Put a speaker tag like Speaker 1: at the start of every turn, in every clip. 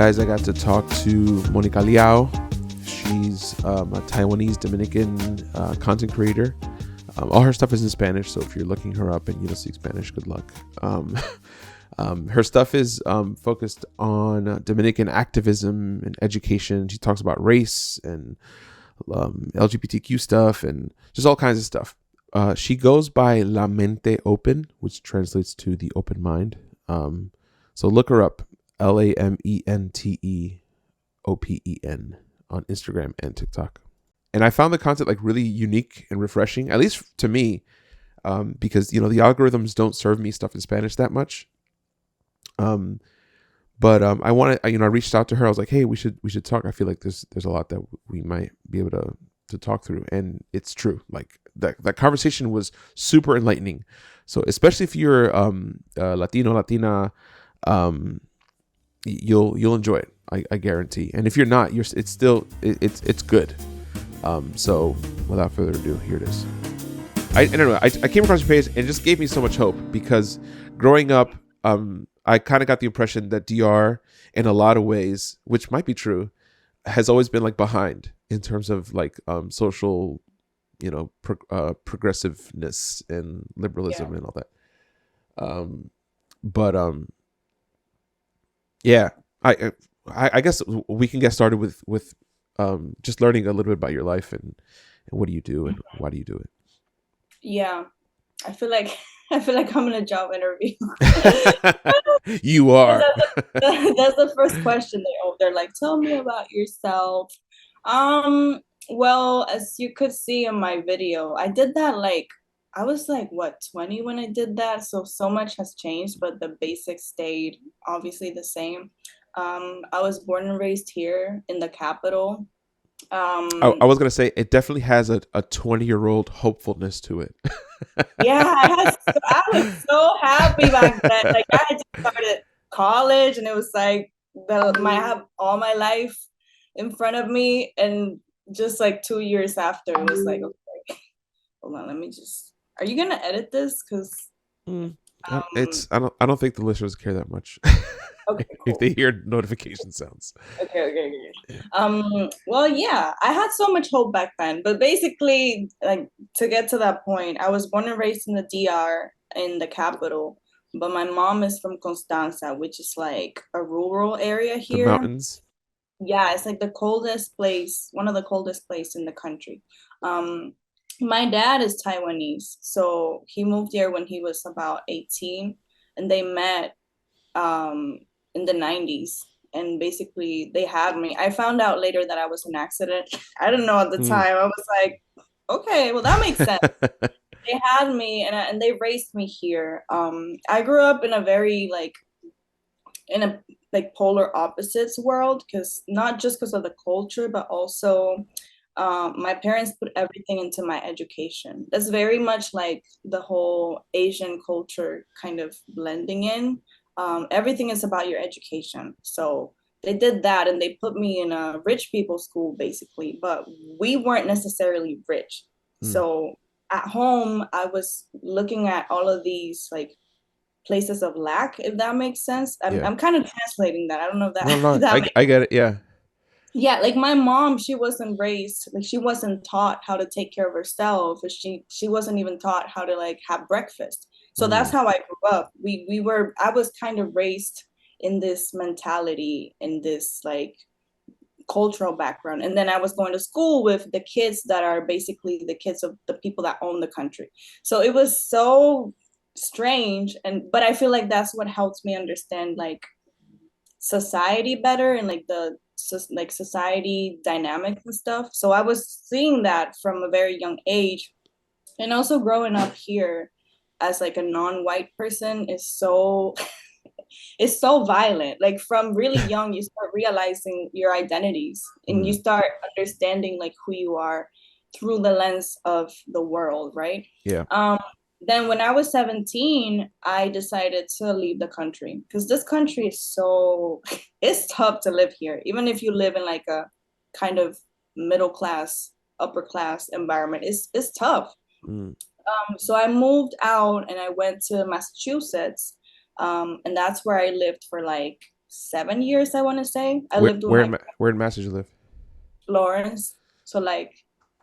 Speaker 1: guys, I got to talk to Monica Liao. She's a Taiwanese Dominican content creator. All her stuff is in Spanish, so if you're looking her up and you don't speak Spanish, good luck. Her stuff is focused on Dominican activism and education. She talks about race and LGBTQ stuff and just all kinds of stuff. She goes by La Mente Open, which translates to the open mind. So look her up, LAMENTE OPEN on Instagram and TikTok. And I found the content like really unique and refreshing, at least to me, because the algorithms don't serve me stuff in Spanish that much. But I wanted, I reached out to her. I was like, hey, we should talk. I feel like there's a lot that we might be able to talk through, and it's true. Like that conversation was super enlightening. So especially if you're Latino, Latina, you'll enjoy it. I guarantee. And if you're not, it's good. So without further ado, here it is. I don't know. I came across your page and it just gave me so much hope, because growing up, I kind of got the impression that DR, in a lot of ways, which might be true, has always been like behind in terms of like social, progressiveness and liberalism and all that. Yeah, I guess we can get started with just learning a little bit about your life and what do you do and why do you do it?
Speaker 2: Yeah, I feel like I'm in a job interview.
Speaker 1: You are.
Speaker 2: That's the first question they're like, tell me about yourself. Well, as you could see in my video, I did that like I was like what 20 when I did that, so much has changed, but the basics stayed obviously the same. I was born and raised here in the capital.
Speaker 1: I was gonna say it definitely has a 20-year-old hopefulness to it.
Speaker 2: Yeah, I was so happy back then. Like I had just started college, and it was like I have all my life in front of me, and just like 2 years after, it was like, okay, hold on, let me just. Are you gonna edit this? Because
Speaker 1: I don't think the listeners care that much.
Speaker 2: okay,
Speaker 1: If
Speaker 2: cool.
Speaker 1: they hear notification sounds.
Speaker 2: Okay. Well, yeah, I had so much hope back then, but basically, like to get to that point, I was born and raised in the DR in the capital, but my mom is from Constanza, which is like a rural area
Speaker 1: The
Speaker 2: here.
Speaker 1: mountains.
Speaker 2: Yeah, it's like the coldest place, one of the coldest place in the country. Um, my dad is Taiwanese, so he moved here when he was about 18, and they met in the 90s. And basically, they had me. I found out later that I was an accident. I didn't know at the
Speaker 1: Mm.
Speaker 2: time. I was like, okay, well, that makes sense. They had me, and they raised me here. I grew up in a very in a like polar opposites world, because not just because of the culture, but also my parents put everything into my education. That's very much like the whole Asian culture kind of blending in. Everything is about your education. So they did that, and they put me in a rich people school basically, but we weren't necessarily rich.
Speaker 1: Mm.
Speaker 2: So at home, I was looking at all of these like places of lack, if that makes sense.
Speaker 1: Yeah.
Speaker 2: I'm kind of translating that. I don't know if
Speaker 1: No,
Speaker 2: that
Speaker 1: no,
Speaker 2: that makes
Speaker 1: I get it. Yeah.
Speaker 2: yeah, like my mom, she wasn't raised, like she wasn't taught how to take care of herself. She wasn't even taught how to like have breakfast. So that's
Speaker 1: Mm.
Speaker 2: how I grew up. I was kind of raised in this mentality, in this like cultural background. And then I was going to school with the kids that are basically the kids of the people that own the country. So it was so strange, and but I feel like that's what helps me understand like society better, and like the like society dynamics and stuff. So I was seeing that from a very young age, and also growing up here as like a non-white person is so is so violent. Like from really young, you start realizing your identities, and you
Speaker 1: Mm.
Speaker 2: start understanding like who you are through the lens of the world, right?
Speaker 1: Yeah.
Speaker 2: um then when I was 17, I decided to leave the country, because this country is so it's tough to live here, even if you live in like a kind of middle class, upper class environment. It's tough.
Speaker 1: Mm.
Speaker 2: So I moved out and I went to Massachusetts, and that's where I lived for like 7 years, I want to say. I
Speaker 1: Where
Speaker 2: lived with
Speaker 1: where
Speaker 2: my
Speaker 1: in where in Mass did you live?
Speaker 2: Lawrence. So like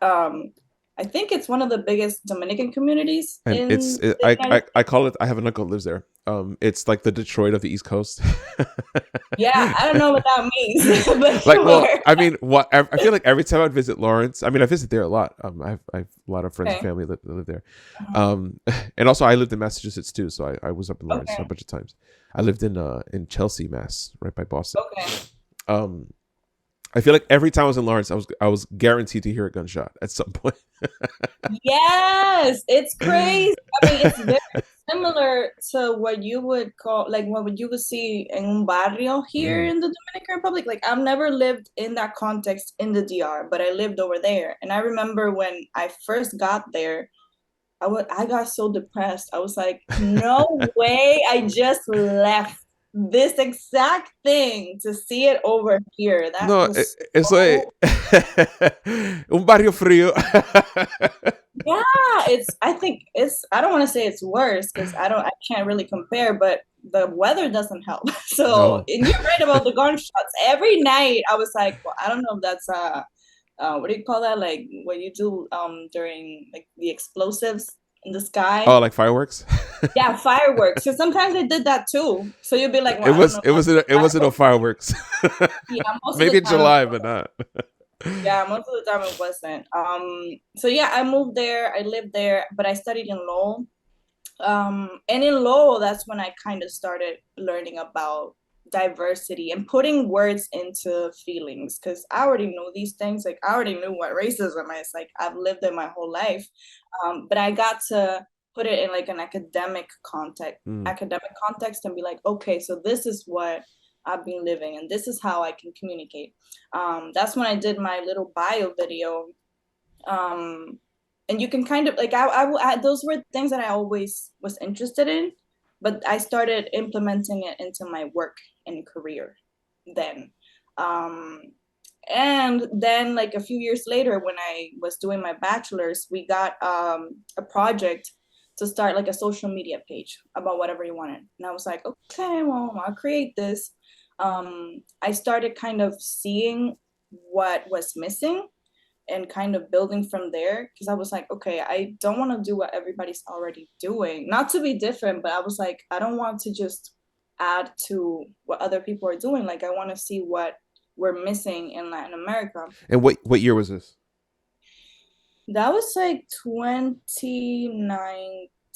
Speaker 2: um I think it's one of the biggest Dominican communities
Speaker 1: And
Speaker 2: in the United States.
Speaker 1: I call it. I have an uncle who lives there. It's like the Detroit of the East Coast.
Speaker 2: Yeah, I don't know what that means, but
Speaker 1: Like, well,
Speaker 2: sure.
Speaker 1: I mean, what I feel like every time I visit Lawrence, I mean, I visit there a lot. I have a lot of friends and
Speaker 2: Okay.
Speaker 1: family that live there.
Speaker 2: Uh-huh.
Speaker 1: Um, and also I lived in Massachusetts too, so I was up in Lawrence a
Speaker 2: Okay.
Speaker 1: bunch of times. I lived in Chelsea, Mass, right by Boston.
Speaker 2: Okay.
Speaker 1: Um, I feel like every time I was in Lawrence, I was guaranteed to hear a gunshot at some point.
Speaker 2: Yes, it's crazy. I mean, it's very similar to what you would call like what you would see in un barrio here
Speaker 1: Mm.
Speaker 2: in the Dominican Republic. Like I've never lived in that context in the DR, but I lived over there. And I remember when I first got there, I got so depressed. I was like, no way, I just left this exact thing to see it over here. That
Speaker 1: No,
Speaker 2: was
Speaker 1: it's like
Speaker 2: so
Speaker 1: un barrio frío.
Speaker 2: yeah, I think it's I don't want to say it's worse because I can't really compare, but the weather doesn't help. So,
Speaker 1: No.
Speaker 2: and you're right about the gunshots. Every night I was like, well, I don't know if that's what do you call that? Like what you do during like the explosives in the
Speaker 1: Oh,
Speaker 2: sky.
Speaker 1: like fireworks?
Speaker 2: Yeah, fireworks. So sometimes they did that too. So you'd be like, well,
Speaker 1: It
Speaker 2: I don't
Speaker 1: was
Speaker 2: know if that's
Speaker 1: it wasn't no
Speaker 2: fireworks.
Speaker 1: fireworks.
Speaker 2: Yeah, most of the
Speaker 1: Maybe in
Speaker 2: time it
Speaker 1: July,
Speaker 2: was.
Speaker 1: but not.
Speaker 2: Yeah, most of the time it wasn't. So yeah, I moved there, I lived there, but I studied in Lowell. And in Lowell, that's when I kind of started learning about diversity and putting words into feelings because I already know these things. Like I already knew what racism is. Like I've lived it my whole life. But I got to put it in like an
Speaker 1: Mm.
Speaker 2: academic context and be like, okay, so this is what I've been living and this is how I can communicate. That's when I did my little bio video. Um, and you can kind of like those were things that I always was interested in, but I started implementing it into my work and career then. Um, and then like a few years later when I was doing my bachelor's, we got a project to start like a social media page about whatever you wanted. And I was like, okay, well, I'll create this. I started kind of seeing what was missing and kind of building from there because I was like, okay, I don't want to do what everybody's already doing. Not to be different, but I was like, I don't want to just add to what other people are doing. Like I want to see what we're missing in Latin America.
Speaker 1: And what year was this?
Speaker 2: That was like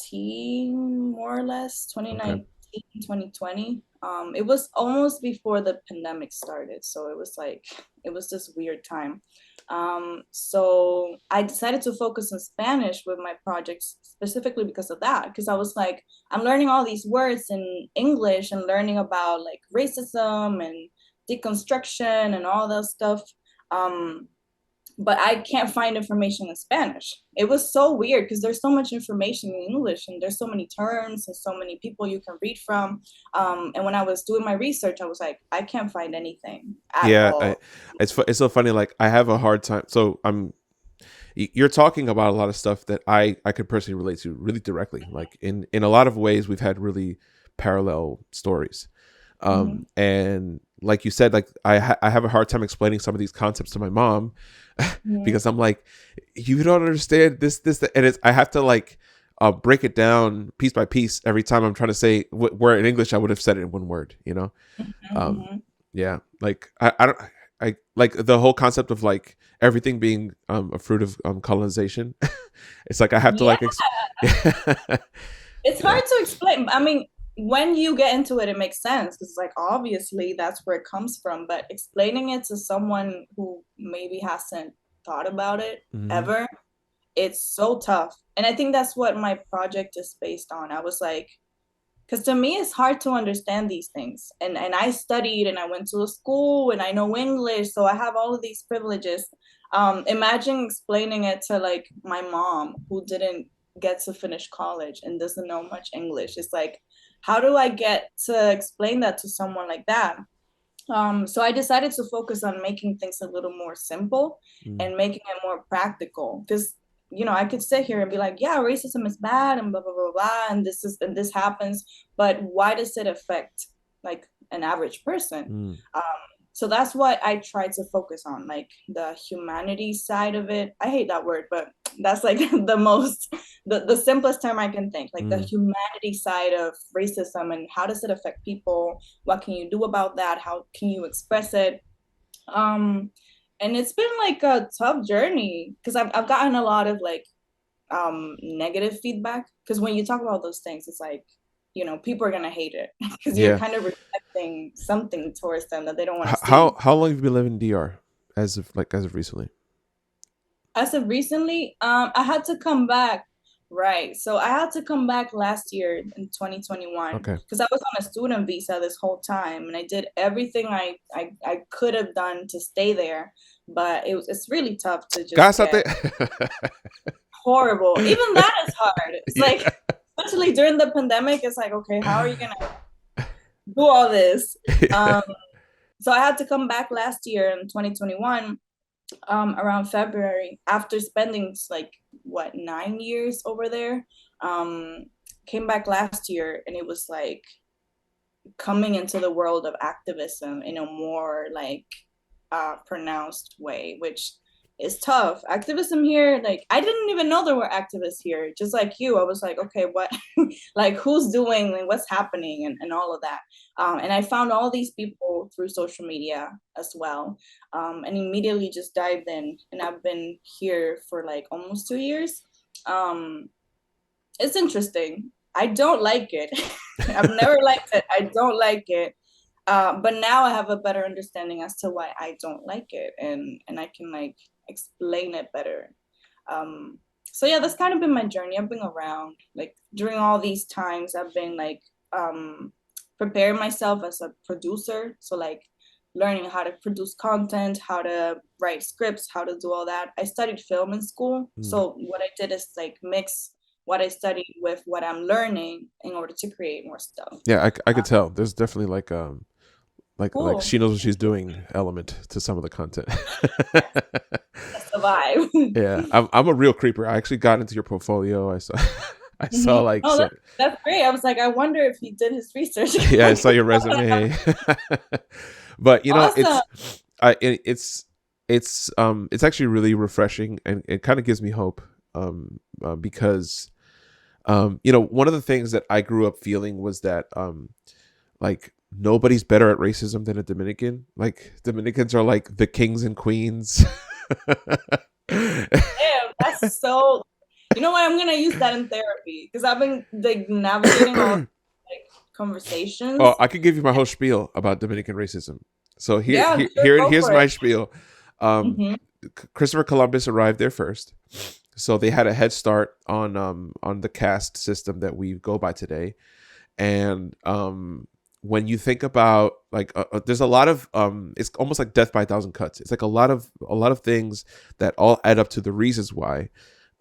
Speaker 2: 2019, more or less,
Speaker 1: Okay.
Speaker 2: 2019, 2020. It was almost before the pandemic started. So it was like, it was this weird time. So I decided to focus on Spanish with my projects specifically because of that. Because I was like, I'm learning all these words in English and learning about like racism and deconstruction and all that stuff. Um, but I can't find information in Spanish. It was so weird because there's so much information in English and there's so many terms and so many people you can read from. And when I was doing my research, I was like, I can't find anything at
Speaker 1: Yeah,
Speaker 2: all.
Speaker 1: it's so funny. Like I have a hard time. So you're talking about a lot of stuff that I could personally relate to really directly. Like in a lot of ways, we've had really parallel stories.
Speaker 2: Mm-hmm.
Speaker 1: And like you said, like I have a hard time explaining some of these concepts to my mom
Speaker 2: Mm-hmm.
Speaker 1: because I'm like, you don't understand this, that. And it's I have to like break it down piece by piece every time I'm trying to say where in English I would have said it in one word, you know. um
Speaker 2: Mm-hmm.
Speaker 1: yeah, like I don't I like the whole concept of like everything being a fruit of colonization. It's like I have to
Speaker 2: Yeah,
Speaker 1: like
Speaker 2: it's
Speaker 1: yeah.
Speaker 2: hard to explain. I mean, when you get into it, it makes sense because, like, obviously that's where it comes from. But explaining it to someone who maybe hasn't thought about it
Speaker 1: Hmm.
Speaker 2: ever, it's so tough. And I think that's what my project is based on. I was like, because to me it's hard to understand these things. And I studied and I went to a school and I know English, so I have all of these privileges. Imagine explaining it to like my mom who didn't get to finish college and doesn't know much English. It's like, how do I get to explain that to someone like that? So I decided to focus on making things a little more simple
Speaker 1: Mm.
Speaker 2: and making it more practical. Because I could sit here and be like, yeah, racism is bad and blah blah blah blah, and this happens, but why does it affect like an average person.
Speaker 1: Mm.
Speaker 2: Um, so that's what I try to focus on, like the humanity side of it. I hate that word, but that's like the simplest term I can think, like the
Speaker 1: Mm.
Speaker 2: humanity side of racism and how does it affect people? What can you do about that? How can you express it? Um, and it's been like a tough journey because I've gotten a lot of like negative feedback because when you talk about those things, it's like, people are gonna hate it because you're
Speaker 1: Yeah.
Speaker 2: kind of reflecting something towards them that they don't want to
Speaker 1: How
Speaker 2: see.
Speaker 1: how long have you been living in DR as of recently?
Speaker 2: As of recently, I had to come back. Right. So I had to come back last year in 2021
Speaker 1: Okay.
Speaker 2: because I was on a student visa this whole time and I did everything I could have done to stay there. But it's really tough to just
Speaker 1: Guys out
Speaker 2: get
Speaker 1: there.
Speaker 2: horrible. Even that is hard. It's
Speaker 1: Yeah.
Speaker 2: like, especially during the pandemic, it's like, okay, how are you gonna do all this? Um, so I had to come back last year in 2021, around February, after spending like what 9 years over there. Um, Came back last year, and it was like coming into the world of activism in a more like pronounced way, which is tough. Activism here, like I didn't even know there were activists here. Just like you, I was like, okay, what, like who's doing, like, what's happening, and all of that. And I found all these people through social media as well, and immediately just dived in. And I've been here for like almost 2 years. Um, it's interesting. I don't like it. I've never liked it. I don't like it. But now I have a better understanding as to why I don't like it, and I can like explain it better. So yeah, that's kind of been my journey. I've been around like during all these times. I've been like preparing myself as a producer. So like learning how to produce content, how to write scripts, how to do all that. I studied film in school.
Speaker 1: Mm.
Speaker 2: So what I did is like mix what I studied with what I'm learning in order to create more stuff.
Speaker 1: Yeah, I could tell. There's definitely like
Speaker 2: Cool.
Speaker 1: she knows what she's doing element to some of the content.
Speaker 2: That's the vibe.
Speaker 1: Yeah, I'm a real creeper. I actually got into your portfolio. I saw I saw like
Speaker 2: Oh,
Speaker 1: so
Speaker 2: that's great. I was like, I wonder if he did his research.
Speaker 1: yeah, I saw your resume. But
Speaker 2: Awesome.
Speaker 1: it's actually really refreshing and it kind of gives me hope because one of the things that I grew up feeling was that like nobody's better at racism than a Dominican. Like Dominicans are like the kings and queens.
Speaker 2: Damn, that's so. You know what? I'm gonna use that in therapy because I've been like navigating all like
Speaker 1: Oh,
Speaker 2: conversations.
Speaker 1: I could give you my whole spiel about Dominican racism. So
Speaker 2: Yeah, sure, go
Speaker 1: here's
Speaker 2: for
Speaker 1: my
Speaker 2: it.
Speaker 1: spiel. Um,
Speaker 2: Hmm.
Speaker 1: Christopher Columbus arrived there first, so they had a head start on the caste system that we go by today. And when you think about like there's a lot of it's almost like death by a thousand cuts. It's like a lot of things that all add up to the reasons why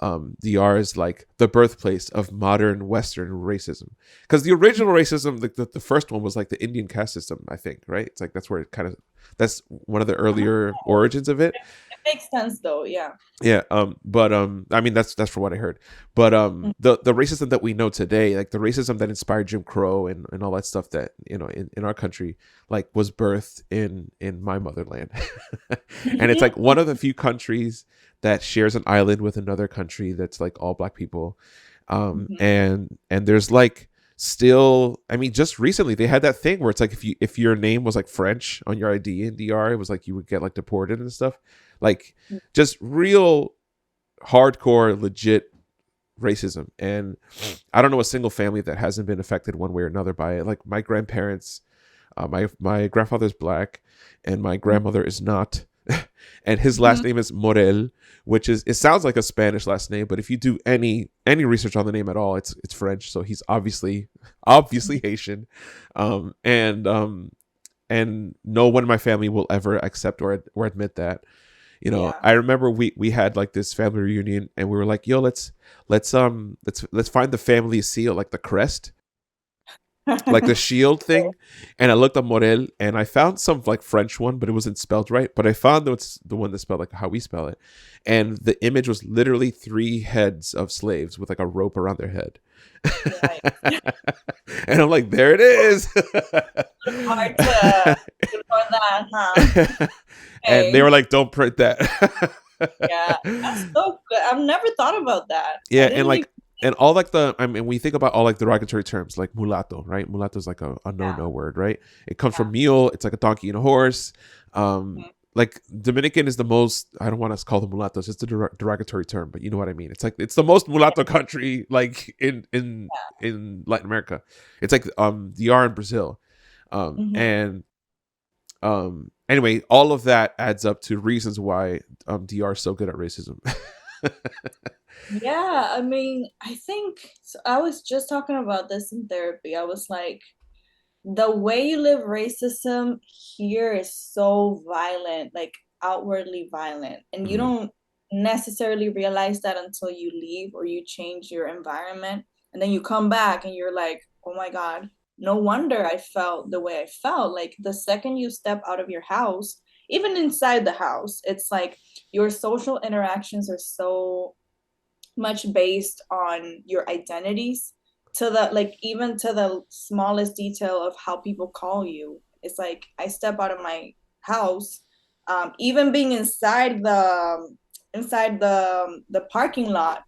Speaker 1: DR is like the birthplace of modern Western racism. Because the original racism, the first one was like the Indian caste system, I think, right? It's like that's where it kind of that's one of the earlier origins of it.
Speaker 2: It makes sense though. Yeah.
Speaker 1: Yeah, but I mean that's from what I heard. But the racism that we know today, like the racism that inspired Jim Crow and all that stuff that in our country, like was birthed in my motherland, and it's like one of the few countries that shares an island with another country that's like all black people, and there's like still, I mean, just recently they had that thing where it's like if your name was like French on your ID in DR, it was like you would get like deported and stuff, like just real hardcore legit racism. And I don't know a single family that hasn't been affected one way or another by it. Like my grandparents, my grandfather's black and my grandmother is not. And his last name is Morel, which is, it sounds like a Spanish last name, but if you do any research on the name at all, it's French. So he's obviously Haitian, and no one in my family will ever accept or admit that.
Speaker 2: Yeah.
Speaker 1: I remember we had like this family reunion and we were like, yo, let's find the family seal, like the crest. like the shield thing, and I looked up Morel, and I found some like French one, but it wasn't spelled right. But I found it's the one that spelled like how we spell it, and the image was literally three heads of slaves with like a rope around their head.
Speaker 2: Right.
Speaker 1: And I'm like, there it is.
Speaker 2: Hard to ignore that, huh?
Speaker 1: And they
Speaker 2: Okay.
Speaker 1: were like, don't print that.
Speaker 2: Yeah, that's so good. I've never thought about that. I
Speaker 1: Yeah, and
Speaker 2: didn't even.
Speaker 1: like, and all like the, I mean, we think about all like derogatory terms like mulatto, right? Mulatto is like a
Speaker 2: Yeah,
Speaker 1: no word, right? It comes
Speaker 2: yeah.
Speaker 1: from mule. It's like a donkey and a horse.
Speaker 2: Mhm.
Speaker 1: Like Dominican is the most. I don't want to call them mulattoes. It's a derogatory term, but you know what I mean. It's like it's the most mulatto country like in Latin America. It's like DR in Brazil,
Speaker 2: Mhm.
Speaker 1: and anyway, all of that adds up to reasons why DR is so good at racism.
Speaker 2: Yeah, I mean, I think so. I was just talking about this in therapy. I was like, the way you live racism here is so violent, like outwardly violent, and you
Speaker 1: Mm,
Speaker 2: don't necessarily realize that until you leave or you change your environment, and then you come back and you're like, oh my God, no wonder I felt the way I felt. Like the second you step out of your house, even inside the house, it's like your social interactions are so much based on your identities, to the like even to the smallest detail of how people call you. It's like I step out of my house, even being inside the parking lot.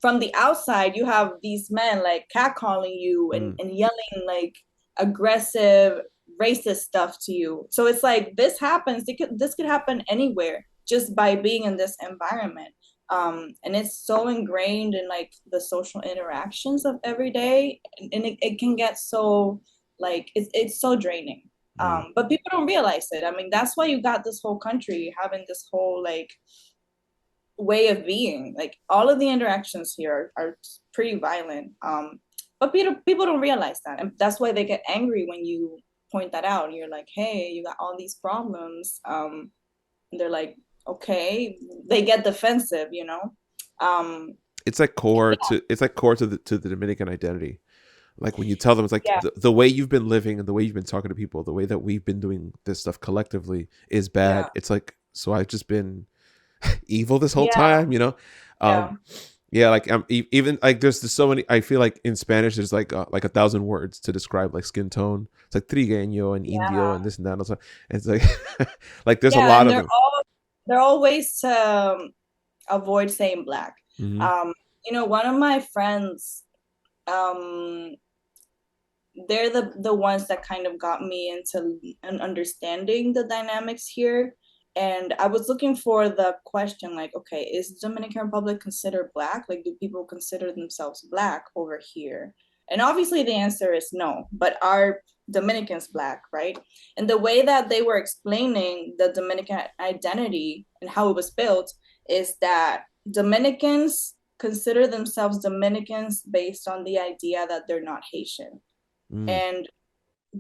Speaker 2: From the outside, you have these men like catcalling you and,
Speaker 1: mm,
Speaker 2: and yelling like aggressive, racist stuff to you. So it's like this could happen anywhere just by being in this environment. And it's so ingrained in like the social interactions of every day, and it can get so like it's so draining.
Speaker 1: mm,
Speaker 2: But people don't realize it. I mean, that's why you got this whole country having this whole like way of being. Like all of the interactions here are pretty violent. But people don't realize that, and that's why they get angry when you point that out. And you're like, hey, you got all these problems. And they're like, okay, they get defensive, you know. Um,
Speaker 1: it's like core to the Dominican identity. Like when you tell them, it's like
Speaker 2: yeah,
Speaker 1: the way you've been living and the way you've been talking to people, the way that we've been doing this stuff collectively is
Speaker 2: yeah,
Speaker 1: bad. It's like, so I've just been evil this whole
Speaker 2: yeah,
Speaker 1: time, you know? Um,
Speaker 2: yeah,
Speaker 1: yeah, like even like there's so many. I feel like in Spanish there's like 1,000 words to describe like skin tone. It's like trigueño and indio
Speaker 2: yeah,
Speaker 1: and this and that. And it's like like there's a
Speaker 2: yeah.
Speaker 1: lot
Speaker 2: And
Speaker 1: of them.
Speaker 2: they're all ways to avoid saying black.
Speaker 1: Hmm.
Speaker 2: Um, one of my friends, um, they're the ones that kind of got me into an understanding the dynamics here. And I was looking for the question like, okay, is the Dominican Republic considered black? Like, do people consider themselves black over here? And obviously the answer is no, but are Dominicans black, right? And the way that they were explaining the Dominican identity and how it was built is that Dominicans consider themselves Dominicans based on the idea that they're not Haitian.
Speaker 1: Mm.
Speaker 2: And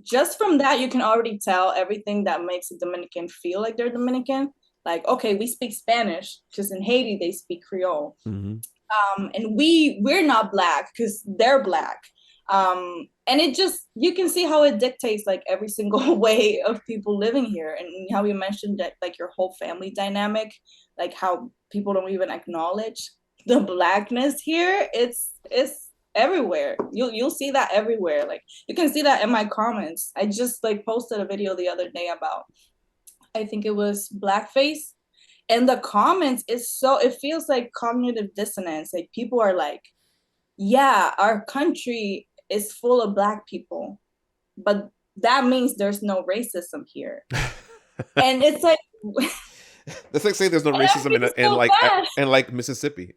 Speaker 2: just from that, you can already tell everything that makes a Dominican feel like they're Dominican. Like, okay, we speak Spanish because in Haiti they speak Creole,
Speaker 1: Hmm.
Speaker 2: and we're not black because they're black. And it just you can see how it dictates like every single way of people living here, and how you mentioned that like your whole family dynamic, like how people don't even acknowledge the blackness here. It's everywhere. You'll see that everywhere. Like you can see that in my comments. I just like posted a video the other day about, I think it was blackface, and the comments is so, it feels like cognitive dissonance. Like people are like, yeah, our country is full of black people, but that means there's no racism here. And it's like,
Speaker 1: That's like saying there's no
Speaker 2: and that
Speaker 1: racism
Speaker 2: feels so bad.
Speaker 1: in like Mississippi.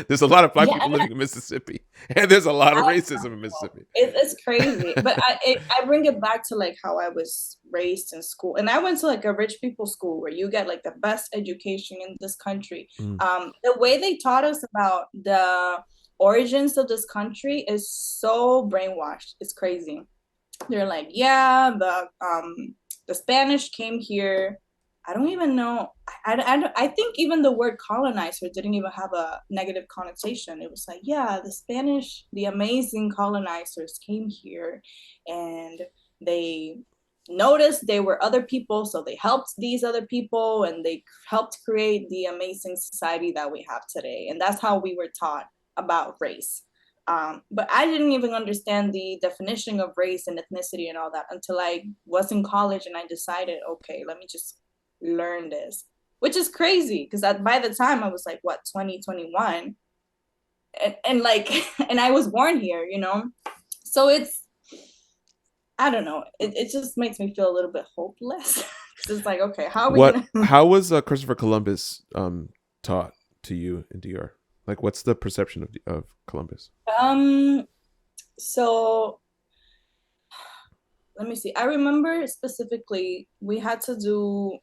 Speaker 1: There's a lot of black
Speaker 2: Yeah,
Speaker 1: people living in Mississippi, and there's a lot
Speaker 2: I
Speaker 1: of
Speaker 2: know.
Speaker 1: racism in Mississippi.
Speaker 2: It's crazy, but I bring it back to like how I was raised in school, and I went to like a rich people school where you get like the best education in this country.
Speaker 1: Mm.
Speaker 2: The way they taught us about the origins of this country is so brainwashed. It's crazy. They're like, yeah, the Spanish came here I don't even know. I think even the word colonizer didn't even have a negative connotation. It was like, yeah, the Spanish, the amazing colonizers came here and they noticed there were other people. So they helped these other people and they helped create the amazing society that we have today. And that's how we were taught about race. But I didn't even understand the definition of race and ethnicity and all that until I was in college and I decided, okay, let me just learn this, which is crazy because by the time I was like, what, 2021, and like, and I was born here, you know? So I don't know. It just makes me feel a little bit hopeless. Because it's like, okay, how are we
Speaker 1: What?
Speaker 2: going to.
Speaker 1: How was Christopher Columbus taught to you in DR? Like, what's the perception of Columbus?
Speaker 2: So let me see. I remember specifically we had to do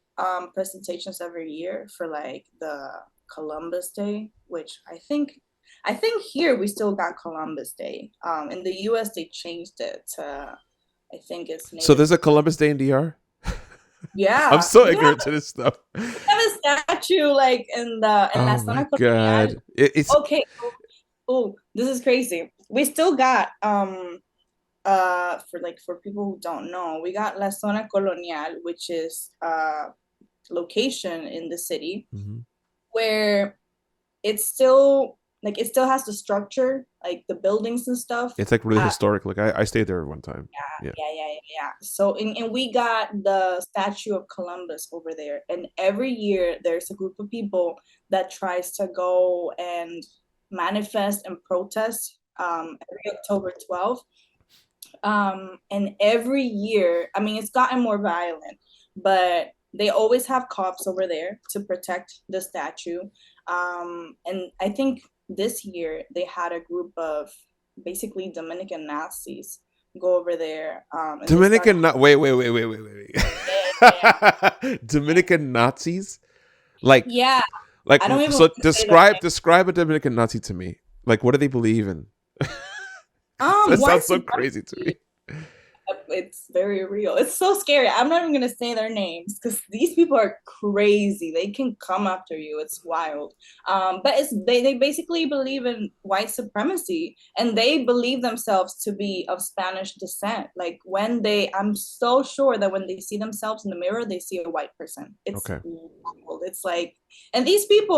Speaker 2: presentations every year for like the Columbus Day, which I think here we still got Columbus Day. In the US they changed it to I think it's
Speaker 1: So
Speaker 2: Native.
Speaker 1: there's a Columbus Day in DR. I'm
Speaker 2: Yeah,
Speaker 1: so ignorant to this stuff.
Speaker 2: we have a statue like in La
Speaker 1: Oh my
Speaker 2: Zona Colonial.
Speaker 1: god! It's
Speaker 2: Okay, oh, this is crazy. We still got for people who don't know, we got La Zona Colonial, which is location in the city
Speaker 1: mhm.
Speaker 2: where it's still like it still has the structure, like the buildings and stuff.
Speaker 1: It's like really
Speaker 2: Uh,
Speaker 1: historic. Like I stayed there one time.
Speaker 2: yeah,
Speaker 1: Yeah.
Speaker 2: yeah, yeah, yeah, yeah. So and we got the statue of Columbus over there, and every year there's a group of people that tries to go and manifest and protest every October 12th. And every year, I mean, it's gotten more violent, but they always have cops over there to protect the statue. And I think this year they had a group of basically Dominican Nazis go over there, and they start.
Speaker 1: Wait.
Speaker 2: Yeah, yeah,
Speaker 1: Dominican Nazis? Like
Speaker 2: yeah.
Speaker 1: like
Speaker 2: I don't even
Speaker 1: so
Speaker 2: want to say their name.
Speaker 1: describe a Dominican Nazi to me. Like what do they believe in? That
Speaker 2: White
Speaker 1: sounds so crazy to me.
Speaker 2: supremacy. It's very real. It's so scary. I'm not even gonna say their names because these people are crazy. They can come after you. It's wild. But they basically believe in white supremacy and they believe themselves to be of Spanish descent. Like I'm so sure that when they see themselves in the mirror, they see a white person. It's
Speaker 1: Okay.
Speaker 2: wild. It's like, and these people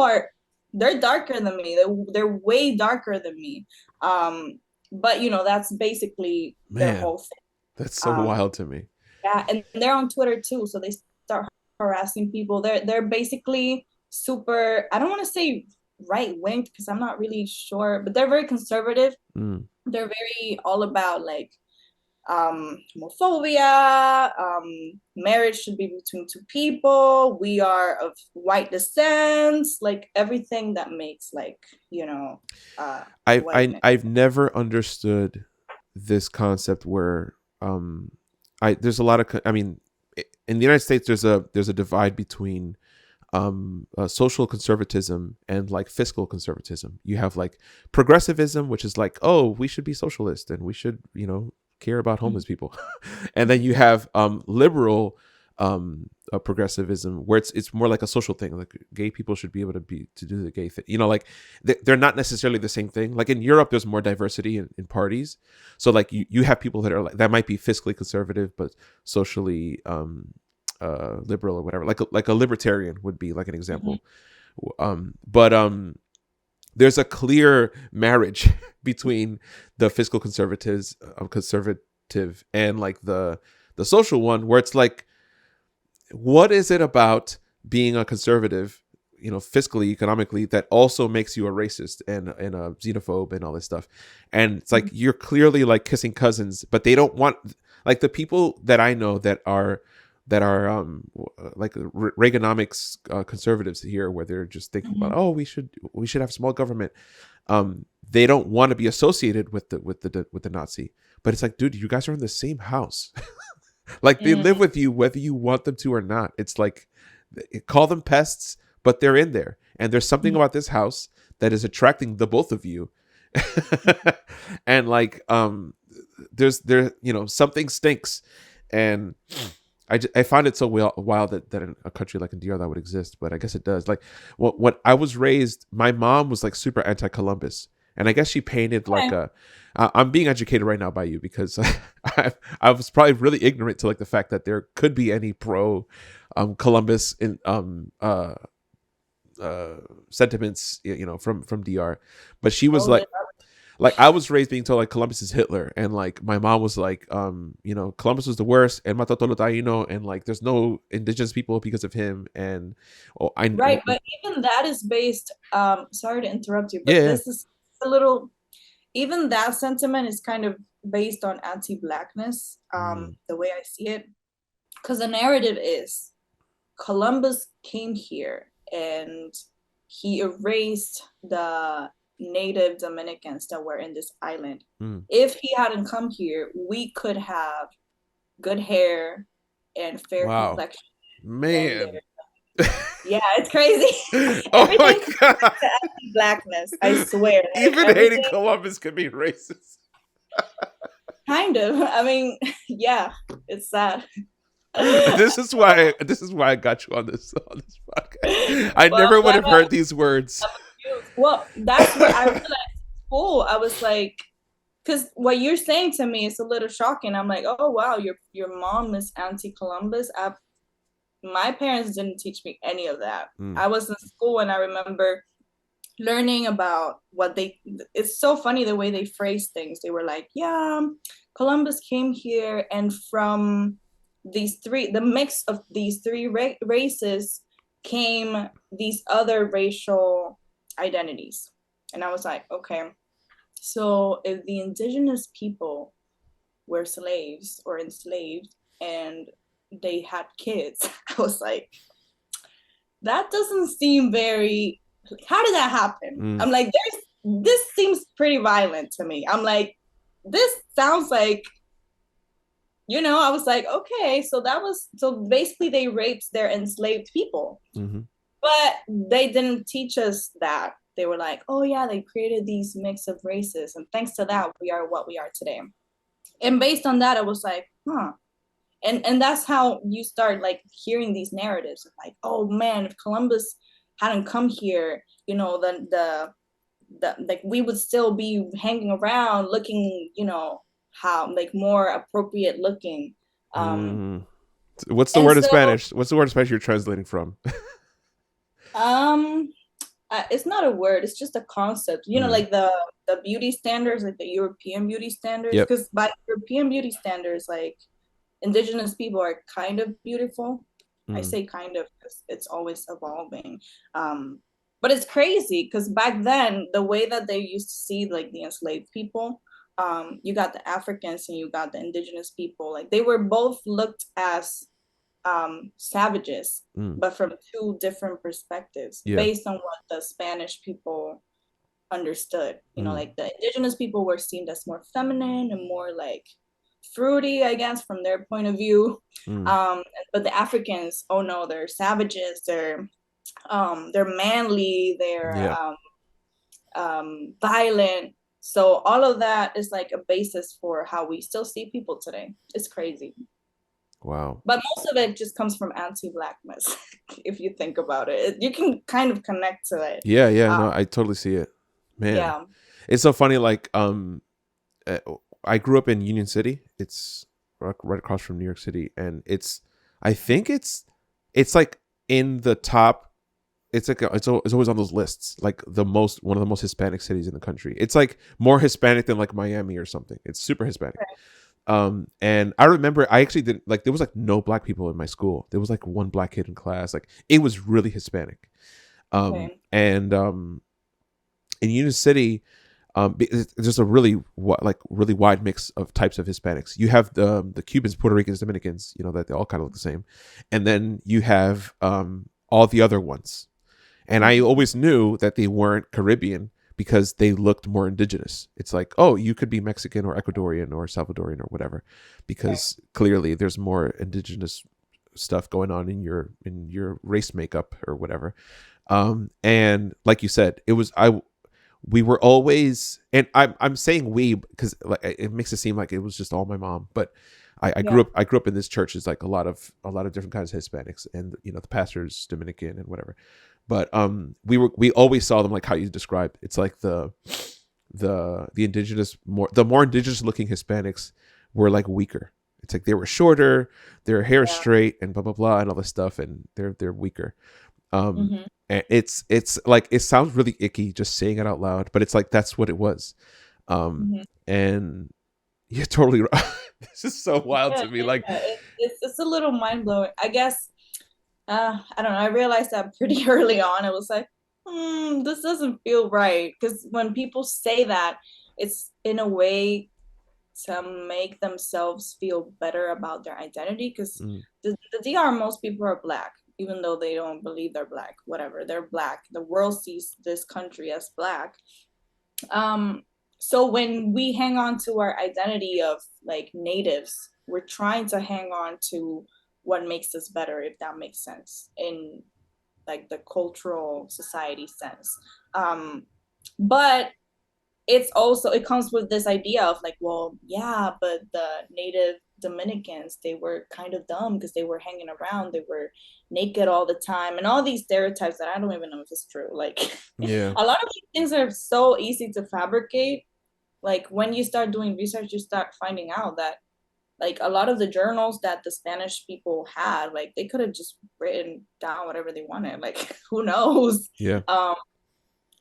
Speaker 2: they're darker than me. They're way darker than me. But that's basically their
Speaker 1: Man,
Speaker 2: whole thing.
Speaker 1: that's so
Speaker 2: um
Speaker 1: wild to me.
Speaker 2: yeah, and they're on Twitter too, so they start harassing people. They're basically super, I don't want to say right wing because I'm not really sure, but they're very conservative.
Speaker 1: Mm.
Speaker 2: They're very all about like homophobia, marriage should be between two people, we are of white descent, like everything that makes like whiteness.
Speaker 1: I've never understood this concept where I there's a lot of I mean in the United States there's a divide between social conservatism and like fiscal conservatism. You have like progressivism, which is like, oh, we should be socialist and we should, care about homeless people. And then you have liberal progressivism where it's more like a social thing. Like gay people should be able to do the gay thing. Like they're not necessarily the same thing. Like in Europe, there's more diversity in parties. So like you have people that are like that might be fiscally conservative but socially liberal or whatever. Like a libertarian would be like an example. But there's a clear marriage between the fiscal conservative and like the social one, where it's like, what is it about being a conservative, fiscally, economically, that also makes you a racist and a xenophobe and all this stuff? And it's like you're clearly like kissing cousins, but they don't want, like, the people that I know that are like Reaganomics conservatives here, where they're just thinking about, oh, we should have small government. They don't want to be associated with the Nazi, but it's like, dude, you guys are in the same house. Like they live with you whether you want them to or not. It's like, call them pests, but they're in there, and there's something about this house that is attracting the both of you. And like something stinks. And I find it so wild that in a country like in DR that would exist, but I guess it does. Like what I was raised, my mom was like super anti-Columbus, and I guess she painted like
Speaker 2: Okay.
Speaker 1: a. I'm being educated right now by you because I was probably really ignorant to like the fact that there could be any pro Columbus in uh sentiments, from DR, but she was
Speaker 2: Oh,
Speaker 1: like I was raised being told like Columbus is Hitler, and like my mom was like, Columbus was the worst, and mató todo lo taíno, and like there's no indigenous people because of him, and I
Speaker 2: right, but even that is based, sorry to interrupt you, but
Speaker 1: yeah,
Speaker 2: this is a little, even that sentiment is kind of based on anti-blackness,
Speaker 1: mm,
Speaker 2: the way I see it, because the narrative is Columbus came here and he erased the native Dominicans that were in this island.
Speaker 1: mm.
Speaker 2: If he hadn't come here, we could have good hair and fair
Speaker 1: Wow,
Speaker 2: complexion. And
Speaker 1: man.
Speaker 2: yeah, it's crazy.
Speaker 1: Oh my
Speaker 2: Everything
Speaker 1: god.
Speaker 2: to blackness, I swear. Like
Speaker 1: Even hating
Speaker 2: everything,
Speaker 1: Columbus can be racist.
Speaker 2: kind of. I mean, yeah, it's sad.
Speaker 1: This is why I got you on this podcast. I
Speaker 2: Well,
Speaker 1: never
Speaker 2: I'm
Speaker 1: would
Speaker 2: glad
Speaker 1: have heard these words.
Speaker 2: well, that's where I realized school. I was like, because what you're saying to me is a little shocking. I'm like, oh wow, your mom is anti-Columbus. My parents didn't teach me any of that.
Speaker 1: Mm,
Speaker 2: I was in school and I remember learning about what they. It's so funny the way they phrase things. They were like, yeah, Columbus came here, and from the mix of these three races came these other racial identities. And I was like, okay, so if the indigenous people were slaves or enslaved and they had kids, I was like, that doesn't seem very, how did that happen?
Speaker 1: mm,
Speaker 2: I'm like, this seems pretty violent to me. I'm like, this sounds like, I was like, okay, so basically they raped their enslaved people.
Speaker 1: mm-hmm,
Speaker 2: But they didn't teach us that. They were like, oh yeah, they created these mix of races. And thanks to that, we are what we are today. And based on that, I was like, huh. And that's how you start like hearing these narratives of like, oh man, if Columbus hadn't come here, then the like we would still be hanging around looking, how like more appropriate looking. Um,
Speaker 1: mm. What's the
Speaker 2: and
Speaker 1: word in
Speaker 2: so
Speaker 1: Spanish? What's the word in Spanish you're translating from?
Speaker 2: um it's not a word, it's just a concept,
Speaker 1: Mm,
Speaker 2: like the beauty standards, like the European beauty standards,
Speaker 1: yep.
Speaker 2: because by European beauty standards, like indigenous people are kind of beautiful. I
Speaker 1: Mm,
Speaker 2: say kind of because it's always evolving. But it's crazy because back then the way that they used to see like the enslaved people, you got the Africans and you got the indigenous people, like they were both looked as savages,
Speaker 1: mm,
Speaker 2: but from two different perspectives
Speaker 1: yeah.
Speaker 2: based on what the Spanish people understood.
Speaker 1: Mm,
Speaker 2: Like the indigenous people were seen as more feminine and more like fruity, I guess, from their point of view.
Speaker 1: mm,
Speaker 2: Um, but the Africans, oh no, they're savages. They're manly. They're
Speaker 1: yeah.
Speaker 2: violent. So all of that is like a basis for how we still see people today. It's crazy.
Speaker 1: Wow.
Speaker 2: But most of it just comes from anti-blackness. If you think about it, you can kind of connect to it.
Speaker 1: Yeah, yeah,
Speaker 2: Um,
Speaker 1: no, I totally see it. Man.
Speaker 2: yeah.
Speaker 1: It's so funny like uh, I grew up in Union City. It's right across from New York City, and I think it's like in the top. It's like it's always on those lists, like one of the most Hispanic cities in the country. It's like more Hispanic than like Miami or something. It's super Hispanic. And I remember I actually didn't like there was like no black people in my school. There was like one black kid in class. Like it was really Hispanic.
Speaker 2: Okay.
Speaker 1: And in Union City, there's a really wide mix of types of Hispanics. You have the Cubans, Puerto Ricans, Dominicans, that they all kind of look the same, and then you have all the other ones. And I always knew that they weren't Caribbean because they looked more indigenous. It's like, oh, you could be Mexican or Ecuadorian or Salvadorian or whatever, because clearly there's more indigenous stuff going on in your race makeup or whatever. And like you said, we were always, and I'm saying we because like it makes it seem like it was just all my mom, but
Speaker 2: Yeah.
Speaker 1: I grew up in this church. It's like a lot of different kinds of Hispanics, and you know the pastor's Dominican and whatever. But we always saw them like how you described. It's like the indigenous, the more indigenous looking Hispanics were like weaker. It's like they were shorter, their hair is
Speaker 2: Yeah.
Speaker 1: straight, and blah blah blah, and all this stuff, and they're weaker. Um,
Speaker 2: Hmm.
Speaker 1: and it's like it sounds really icky just saying it out loud, but it's like that's what it was.
Speaker 2: Hmm.
Speaker 1: And you're totally right. This is so wild
Speaker 2: Yeah,
Speaker 1: to me. Like,
Speaker 2: yeah. It's a little mind blowing. I guess I don't know. I realized that pretty early on. It was like, this doesn't feel right. Because when people say that, it's in a way to make themselves feel better about their identity. Because
Speaker 1: mm,
Speaker 2: the DR, most people are black, even though they don't believe they're black. Whatever, they're black. The world sees this country as black. Um, so when we hang on to our identity of like natives, we're trying to hang on to what makes us better, if that makes sense, in like the cultural society sense. But it's also, it comes with this idea of like, well, yeah, but the native Dominicans, they were kind of dumb because they were hanging around, they were naked all the time, and all these stereotypes that I don't even know if it's true. Like
Speaker 1: yeah,
Speaker 2: a lot of these things are so easy to fabricate. Like when you start doing research, you start finding out that like a lot of the journals that the Spanish people had, like they could have just written down whatever they wanted. Like who knows?
Speaker 1: yeah,
Speaker 2: Um,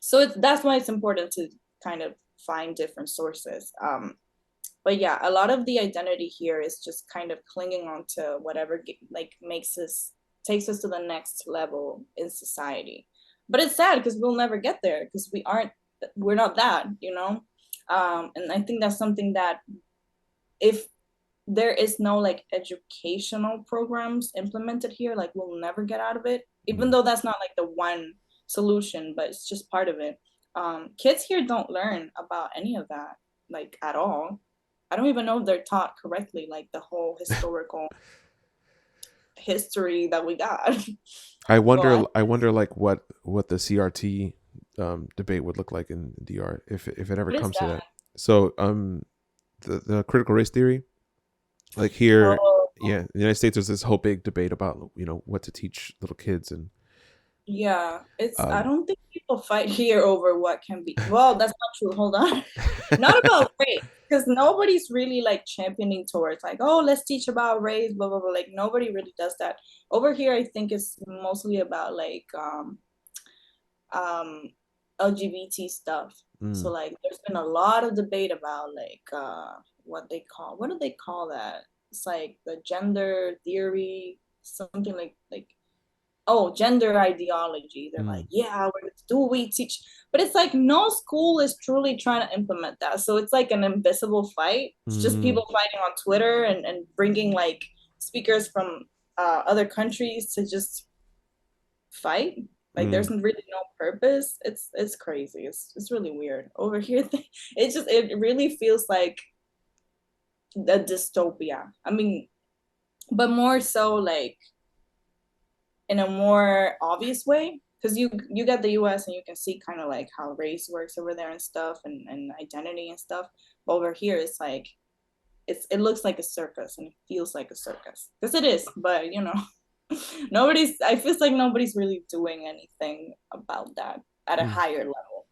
Speaker 2: so that's why it's important to kind of find different sources. But yeah, a lot of the identity here is just kind of clinging on to whatever like makes us, takes us to the next level in society. But it's sad because we'll never get there because we're not that, you know. And I think that's something that if there is no like educational programs implemented here, like we'll never get out of it, even
Speaker 1: mm,
Speaker 2: though that's not like the one solution, but it's just part of it. Kids here don't learn about any of that like at all. I don't even know if they're taught correctly, like the whole historical history that we got. Well,
Speaker 1: I wonder like what the CRT debate would look like in DR if it ever
Speaker 2: what is
Speaker 1: comes to
Speaker 2: that?
Speaker 1: that. So the critical race theory, like here,
Speaker 2: Oh,
Speaker 1: yeah, in the United States, there's this whole big debate about you know what to teach little kids, and
Speaker 2: yeah, it's, I
Speaker 1: um,
Speaker 2: don't think people fight here over what can be. Well, that's not true. Hold on. Not about race, because nobody's really like championing towards like, oh, let's teach about race, blah blah blah. Like nobody really does that. Over here, I think it's mostly about like um LGBT stuff. So
Speaker 1: mm,
Speaker 2: like there's been a lot of debate about like what do they call that? It's like the gender theory, something like oh, gender ideology. They're like,
Speaker 1: mm,
Speaker 2: yeah, do we teach? But it's like no school is truly trying to implement that. So it's like an invisible fight. It's just
Speaker 1: mm,
Speaker 2: people fighting on Twitter and bringing like speakers from other countries to just fight. Like
Speaker 1: mm,
Speaker 2: there's really no purpose. It's crazy. It's really weird over here. It really feels like a dystopia. I mean, but more so like in a more obvious way because you get the US and you can see kind of like how race works over there and stuff and identity and stuff. But over here it's like it looks like a circus and it feels like a circus because it is, but you know, nobody's, I feel like nobody's really doing anything about that at a
Speaker 1: mm.
Speaker 2: higher level.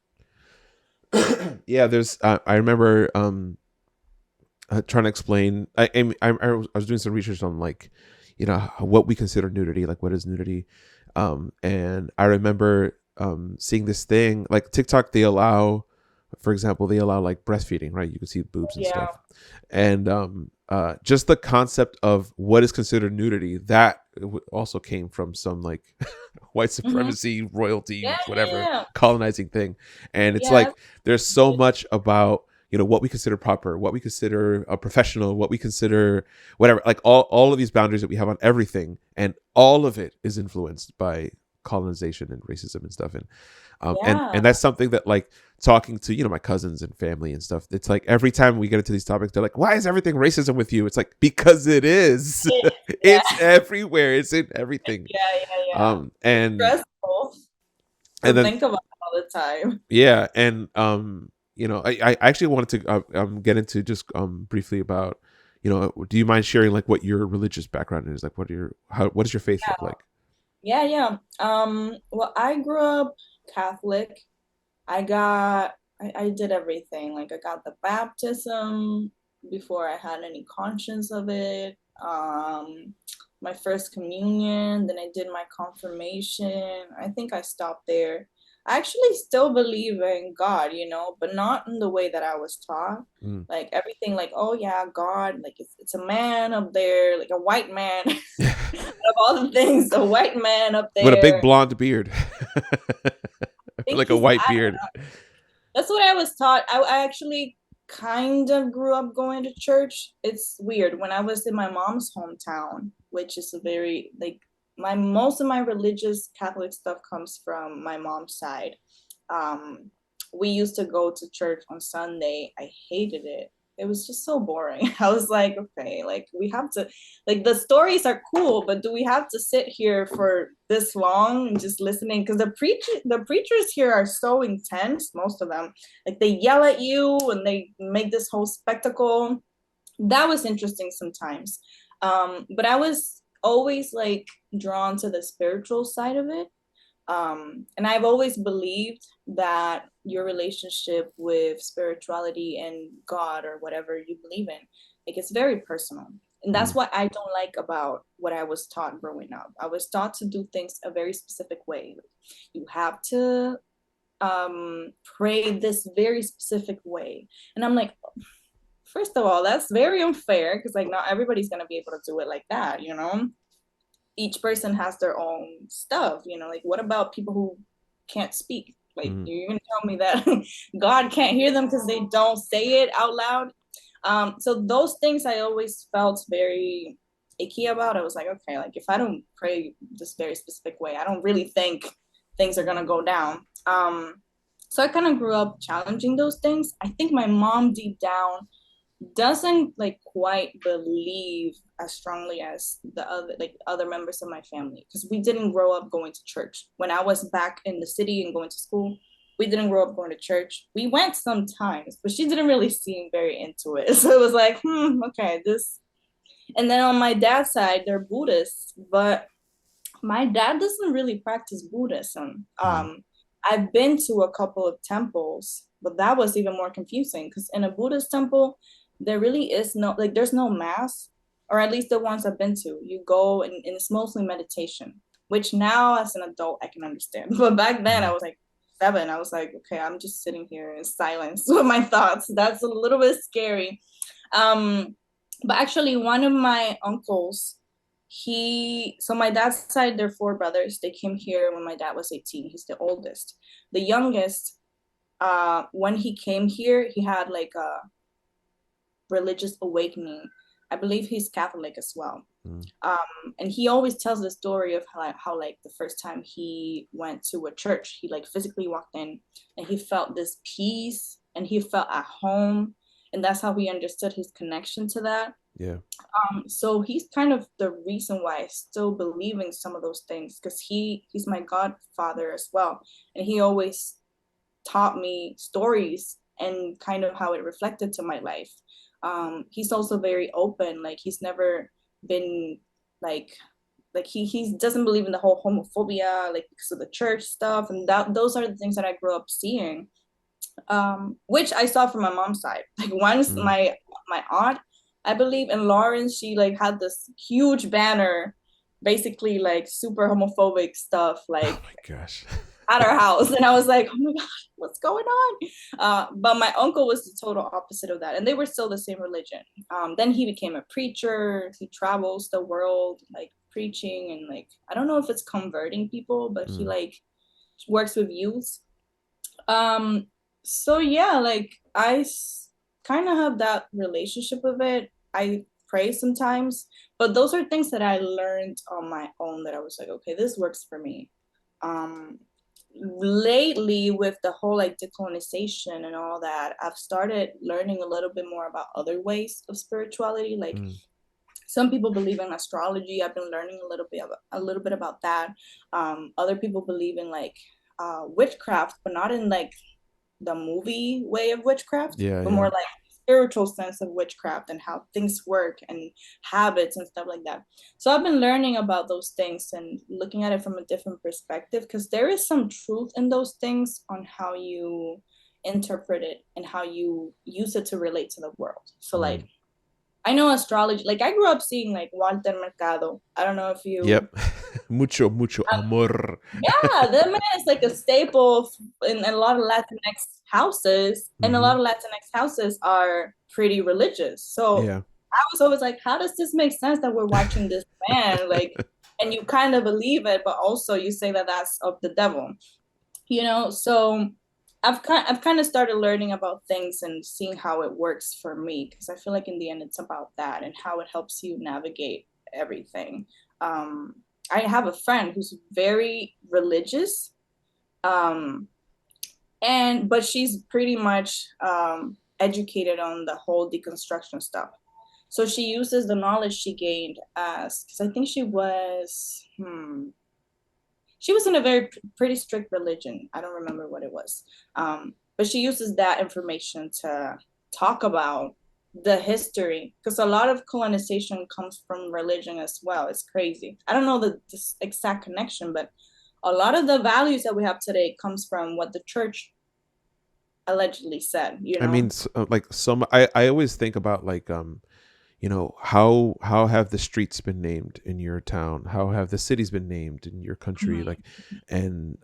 Speaker 1: Yeah, there's I remember trying to explain. I was doing some research on like, you know, what we consider nudity, like what is nudity, and I remember seeing this thing like TikTok. They allow, for example, they allow like breastfeeding, right? You can see boobs and
Speaker 2: Yeah.
Speaker 1: stuff, and just the concept of what is considered nudity that also came from some like white
Speaker 2: Mm-hmm.
Speaker 1: supremacy, royalty,
Speaker 2: Yeah,
Speaker 1: whatever
Speaker 2: yeah,
Speaker 1: colonizing thing, and it's
Speaker 2: yeah.
Speaker 1: like there's so much about you know what we consider proper, what we consider a professional, what we consider whatever, like all of these boundaries that we have on everything, and all of it is influenced by colonization and racism and stuff,
Speaker 2: Yeah.
Speaker 1: and that's something that like talking to you know my cousins and family and stuff, it's like every time we get into these topics they're like, why is everything racism with you? It's like because it is.
Speaker 2: Yeah.
Speaker 1: It's everywhere, it's in everything.
Speaker 2: Yeah, yeah, yeah. It's
Speaker 1: And
Speaker 2: stressful
Speaker 1: and
Speaker 2: to
Speaker 1: then
Speaker 2: think about all the time.
Speaker 1: yeah, and you know I actually wanted to get into just briefly about Do you mind sharing like what your religious background is? Like what does your faith look like?
Speaker 2: Yeah. Well, I grew up Catholic. I did everything. Like I got the baptism before I had any conscience of it. My first communion, then I did my confirmation. I think I stopped there. I actually still believe in God, but not in the way that I was taught.
Speaker 1: Mm.
Speaker 2: Like everything, like, oh yeah, God, like it's a man up there, like a white man. Of all the things, a white man up
Speaker 1: With a big
Speaker 2: there.
Speaker 1: blonde beard.
Speaker 2: I think
Speaker 1: Like a white
Speaker 2: I
Speaker 1: beard.
Speaker 2: That's what I was taught. I actually kind of grew up going to church. It's weird. When I was in my mom's hometown, which is a very like my most of my religious Catholic stuff comes from my mom's side. Um, we used to go to church on Sunday. I hated it. It was just so boring. I was like, okay, like we have to, like the stories are cool, but do we have to sit here for this long and just listening? Because the preachers here are so intense, most of them. Like they yell at you and they make this whole spectacle. That was interesting sometimes. But I was always like drawn to the spiritual side of it. And I've always believed that your relationship with spirituality and God or whatever you believe in, like it's very personal. And that's
Speaker 1: Mm.
Speaker 2: what I don't like about what I was taught growing up. I was taught to do things a very specific way. You have to pray this very specific way. And I'm like, first of all, that's very unfair because like not everybody's gonna be able to do it like that. Each person has their own stuff, like what about people who can't speak? Like
Speaker 1: Mm.
Speaker 2: you're gonna tell me that God can't hear them because they don't say it out loud. So those things I always felt very icky about. I was like, okay, like if I don't pray this very specific way, I don't really think things are gonna go down. So I kind of grew up challenging those things. I think my mom deep down doesn't like quite believe as strongly as the other members of my family because we didn't grow up going to church. When I was back in the city and going to school, we didn't grow up going to church. We went sometimes, but she didn't really seem very into it. So it was like, okay, this. And then on my dad's side, they're Buddhists, but my dad doesn't really practice Buddhism.
Speaker 1: Mm.
Speaker 2: I've been to a couple of temples, but that was even more confusing because in a Buddhist temple, there really is no, like, there's no mass, or at least the ones I've been to. You go and it's mostly meditation, which now as an adult I can understand. But back then I
Speaker 1: Mm.
Speaker 2: was like 7. I was like, okay, I'm just sitting here in silence with my thoughts. That's a little bit scary. Um, but actually, one of my uncles, so my dad's side, they're 4 brothers. They came here when my dad was 18. He's the oldest. The youngest, when he came here, he had like a religious awakening. I believe he's Catholic as well.
Speaker 1: Mm.
Speaker 2: And he always tells the story of how like the first time he went to a church, he like physically walked in and he felt this peace and he felt at home. And that's how he understood his connection to that.
Speaker 1: Yeah.
Speaker 2: So he's kind of the reason why I still believe in some of those things because he's my godfather as well, and he always taught me stories and kind of how it reflected to my life. He's also very open. Like he's never been like he doesn't believe in the whole homophobia like because of the church stuff, and that those are the things that I grew up seeing, which I saw from my mom's side. Like once
Speaker 1: Mm.
Speaker 2: my aunt, I believe in Lawrence, she like had this huge banner, basically like super homophobic stuff,
Speaker 1: Oh
Speaker 2: like
Speaker 1: my gosh.
Speaker 2: at our house, and I was like, oh my god, what's going on? But my uncle was the total opposite of that, and they were still the same religion. Then he became a preacher. He travels the world like preaching and like I don't know if it's converting people, but he
Speaker 1: Mm.
Speaker 2: like works with youth. Um, so yeah, like kind of have that relationship with it. I pray sometimes, but those are things that I learned on my own that I was like, okay, this works for me. Um, lately with the whole like decolonization and all that, I've started learning a little bit more about other ways of spirituality. Like
Speaker 1: Mm.
Speaker 2: some people believe in astrology. I've been learning a little bit about that. Other people believe in like witchcraft, but not in like the movie way of witchcraft,
Speaker 1: Yeah,
Speaker 2: but more
Speaker 1: yeah.
Speaker 2: like spiritual sense of witchcraft and how things work and habits and stuff like that. So I've been learning about those things and looking at it from a different perspective, because there is some truth in those things on how you interpret it and how you use it to relate to the world. So like,
Speaker 1: Mm.
Speaker 2: I know astrology, like I grew up seeing like Walter Mercado. I don't know if you,
Speaker 1: Yep. Mucho amor.
Speaker 2: yeah, that man is like a staple in a lot of Latinx houses, and a
Speaker 1: Hmm.
Speaker 2: lot of Latinx houses are pretty religious. So
Speaker 1: Yeah.
Speaker 2: I was always like, how does this make sense that we're watching this man? Like, and you kind of believe it, but also you say that that's of the devil, you know? So I've kind of started learning about things and seeing how it works for me, because I feel like in the end it's about that and how it helps you navigate everything. Um, I have a friend who's very religious, um, and but she's pretty much educated on the whole deconstruction stuff. So she uses the knowledge she gained as, because I think she was in a very pretty strict religion. I don't remember what it was. But she uses that information to talk about the history, because a lot of colonization comes from religion as well. It's crazy. I don't know the exact connection, but a lot of the values that we have today comes from what the church allegedly said, you
Speaker 1: I mean,
Speaker 2: know?
Speaker 1: like some, I always think about like, how have the streets been named in your town? How have the cities been named in your country? Like, and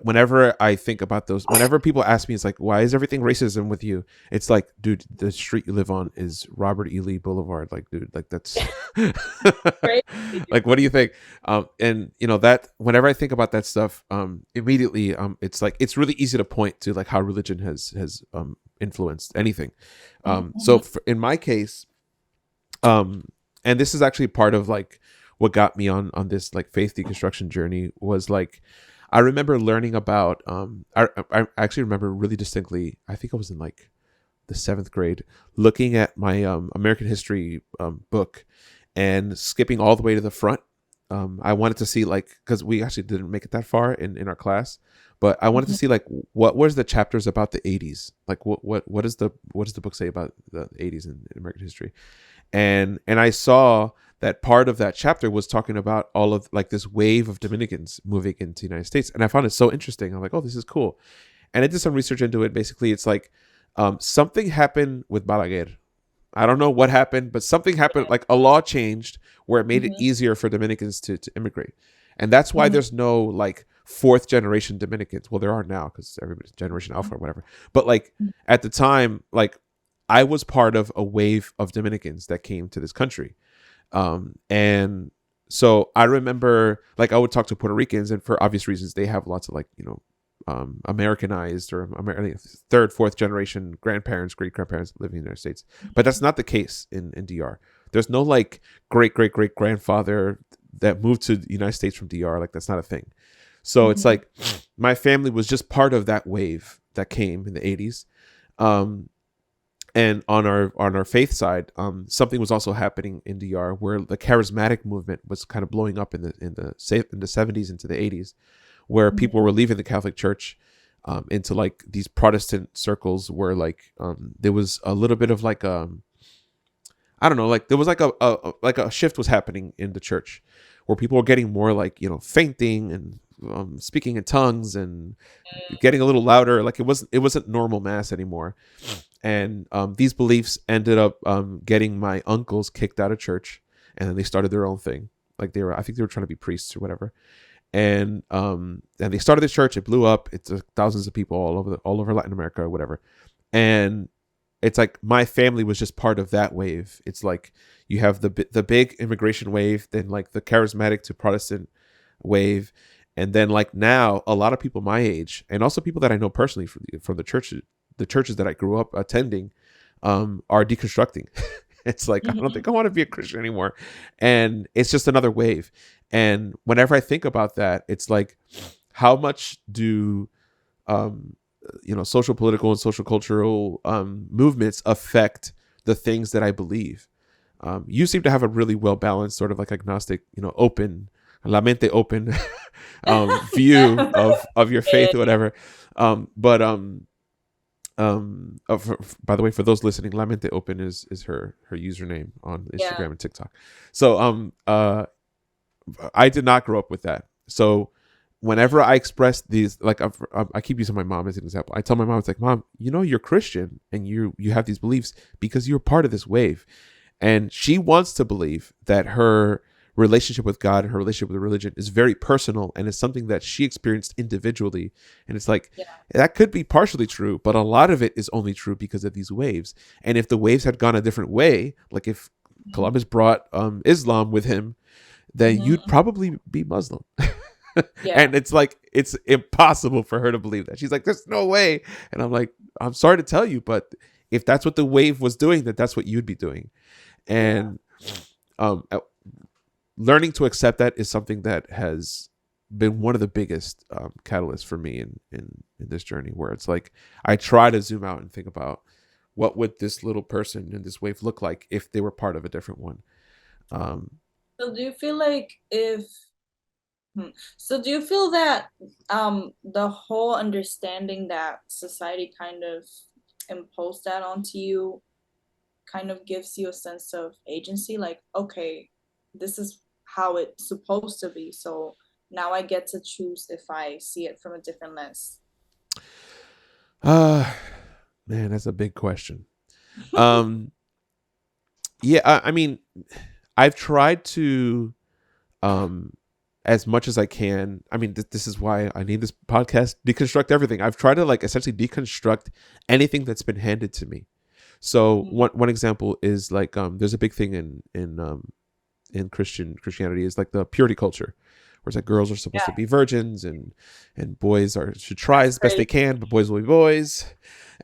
Speaker 1: whenever I think about those, whenever people ask me, it's like, why is everything racism with you? It's like, dude, the street you live on is Robert E. Lee Boulevard. Like, dude, like that's
Speaker 2: Right?
Speaker 1: like, what do you think? And that whenever I think about that stuff, immediately, it's like it's really easy to point to like how religion has influenced anything. So in my case, um and this is actually part of like what got me on this like faith deconstruction journey, was like I remember learning about I actually remember really distinctly, I think I was in like the 7th grade, looking at my American history book and skipping all the way to the front. I wanted to see, like, because we actually didn't make it that far in our class, but I wanted to see like what was the chapters about the 80s, like what does the book say about the 80s in American history. And I saw that part of that chapter was talking about all of like this wave of Dominicans moving into the United States, and I found it so interesting. I'm like, oh, this is cool. And I did some research into it. Basically, it's like something happened with Balaguer. I don't know what happened, but something happened. Like a law changed where it made it
Speaker 2: Mm-hmm.
Speaker 1: easier for Dominicans to immigrate, and that's why
Speaker 2: Mm-hmm.
Speaker 1: there's no like 4th generation Dominicans. Well, there are now because everybody's Generation Alpha or whatever. But like at the time, like I was part of a wave of Dominicans that came to this country. And so I remember like I would talk to Puerto Ricans, and for obvious reasons, they have lots of like, Americanized or 3rd, 4th generation grandparents, great grandparents living in the United States. But that's not the case in DR. There's no like great grandfather that moved to the United States from DR. Like that's not a thing. So it's
Speaker 2: Mm-hmm.
Speaker 1: like my family was just part of that wave that came in the 80s. And on our faith side, something was also happening in DR where the charismatic movement was kind of blowing up in the 70s into the 80s, where people were leaving the Catholic Church into like these Protestant circles where like there was a little bit of like I don't know, like there was like a shift was happening in the church where people were getting more like fainting and speaking in tongues and getting a little louder. Like it wasn't normal mass anymore. And these beliefs ended up getting my uncles kicked out of church, and then they started their own thing. Like I think they were trying to be priests or whatever. And they started this church. It blew up. It's thousands of people all over Latin America or whatever. And it's like my family was just part of that wave. It's like you have the big immigration wave, then like the charismatic to Protestant wave, and then like now a lot of people my age and also people that I know personally from the churches that I grew up attending are deconstructing. It's like I don't think I want to be a Christian anymore, and it's just another wave. And whenever I think about that, it's like how much do social political and social cultural movements affect the things that I believe. You seem to have a really well balanced sort of like agnostic, open, la mente open view of your faith or whatever. But By the way, for those listening, La Mente Open is her username on
Speaker 2: Yeah.
Speaker 1: Instagram and TikTok. So I did not grow up with that. So whenever I express these, like I keep using my mom as an example. I tell my mom, it's like, Mom, you're Christian and you have these beliefs because you're part of this wave, and she wants to believe that her relationship with God and her relationship with religion is very personal and is something that she experienced individually. And it's like,
Speaker 2: Yeah.
Speaker 1: that could be partially true, but a lot of it is only true because of these waves. And if the waves had gone a different way, like if Columbus brought Islam with him, then you'd
Speaker 2: Mm-hmm.
Speaker 1: probably be Muslim.
Speaker 2: Yeah.
Speaker 1: And it's like, it's impossible for her to believe that. She's like, there's no way. And I'm like, I'm sorry to tell you, but if that's what the wave was doing, then that's what you'd be doing. And um, learning to accept that is something that has been one of the biggest catalysts for me in this journey, where it's like, I try to zoom out and think about what would this little person in this wave look like if they were part of a different one.
Speaker 2: So do you feel like if so do you feel that the whole understanding that society kind of imposed that onto you kind of gives you a sense of agency, like, okay, this is how it's supposed to be, so now I get to choose if I see it from a different lens.
Speaker 1: uh Man, that's a big question. um yeah, I mean, I've tried to, um as much as I can. I mean, this is why I need this podcast, Deconstruct Everything. I've tried to like essentially deconstruct anything that's been handed to me. So one example is like, there's a big thing in Christianity is like the purity culture, where it's like girls are supposed to
Speaker 2: Yeah,
Speaker 1: be virgins, and boys should try
Speaker 2: that's
Speaker 1: as best they
Speaker 2: crazy.
Speaker 1: can, but boys will be boys.